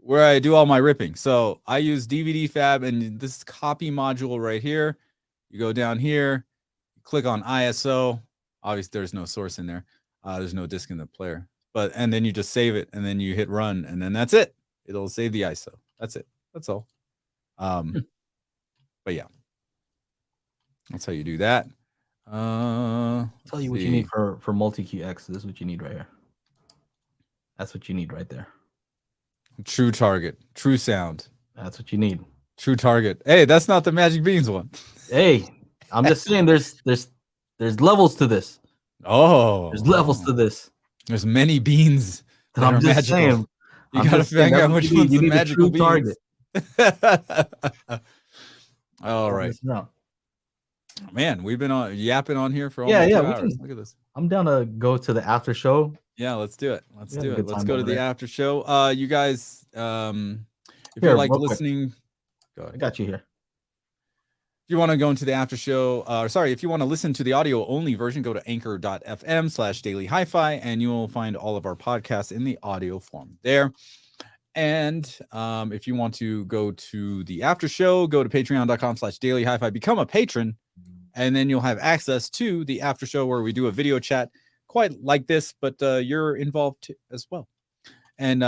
where I do all my ripping. So I use DVD Fab, and this copy module right here. You go down here, you click on ISO. Obviously, there's no source in there. There's no disk in the player. And then you just save it, and then you hit run, and then that's it. It'll save the ISO. That's it. That's all. But yeah, that's how you do that. I'll tell you what you need for multi-QX. This is what you need right here. That's what you need right there. True target, true sound. That's what you need. True target. Hey, that's not the Magic Beans one. Hey, I'm just saying there's levels to this. Oh, there's levels to this. There's many beans. I'm just magical. Saying. You gotta figure out which one's the magical beans. All right. No. Man, we've been yapping on here for almost 2 hours. Look at this. I'm down to go to the after show. Yeah, let's do it. Let's go to the after show. You guys, if you like listening, go ahead. I got you here. If you want to go into the after show, if you want to listen to the audio only version, go to anchor.fm/daily HiFi, and you will find all of our podcasts in the audio form there. And if you want to go to the after show, go to patreon.com/daily HiFi, become a patron, and then you'll have access to the after show where we do a video chat quite like this, but you're involved as well. And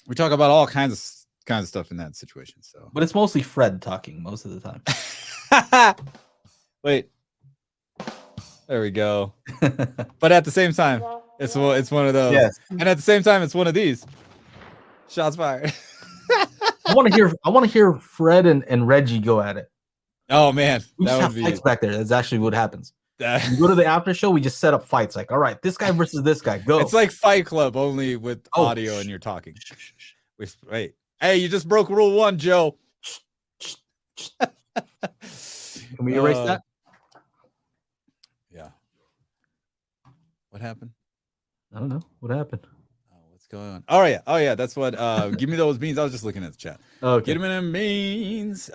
we talk about all kinds of stuff in that situation. So, but it's mostly Fred talking most of the time. Wait, there we go. But at the same time, it's one of those. Yes. And at the same time, it's one of these. Shots fired. I want to hear Fred and Reggie go at it. Oh man, we just have fights back there. That's actually what happens. You go to the after show, we just set up fights. Like, all right, this guy versus this guy. Go. It's like Fight Club, only with audio and you're talking. Wait. Hey, you just broke rule 1, Joe. Can we erase that? Yeah. What happened? I don't know. What happened? Oh, what's going on? Oh yeah. That's what. Give me those beans. I was just looking at the chat. Okay. Get them in beans.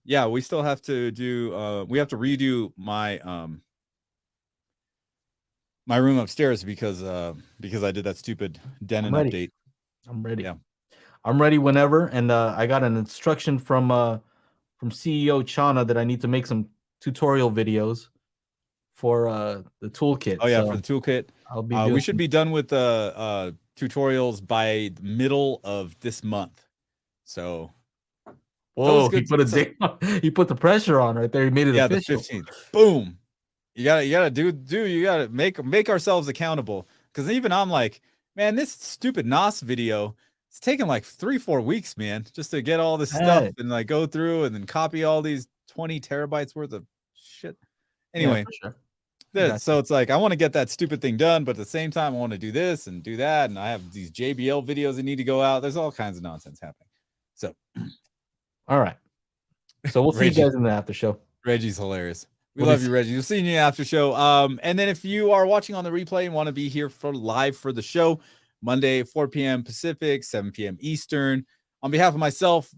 Yeah, we still have to do. We have to redo my my room upstairs because I did that stupid Denon update. I'm ready. Yeah. I'm ready whenever, and I got an instruction from CEO Chana that I need to make some tutorial videos for the toolkit. Oh yeah, so for the toolkit. I'll be. We should be done with the tutorials by the middle of this month. So. Whoa! He put the pressure on right there. He made it official. The 15th. Boom. You gotta make ourselves accountable. Because even I'm like, man, this stupid NOS video, it's taking like 3-4 weeks, man, just to get all this stuff Hey. and like go through and then copy all these 20 terabytes worth of shit. Anyway, for sure. so it's like I want to get that stupid thing done, but at the same time, I want to do this and do that, and I have these JBL videos that need to go out. There's all kinds of nonsense happening. So, all right. So we'll see you guys in the after show. Reggie's hilarious. We love you, Reggie. We'll see you in the after show. And then if you are watching on the replay and want to be here for live for the show, Monday, 4 p.m. Pacific, 7 p.m. Eastern. On behalf of myself,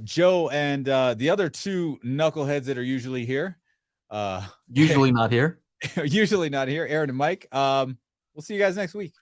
Joe, and the other two knuckleheads that are usually here. Usually not here. Usually not here, Aaron and Mike. We'll see you guys next week.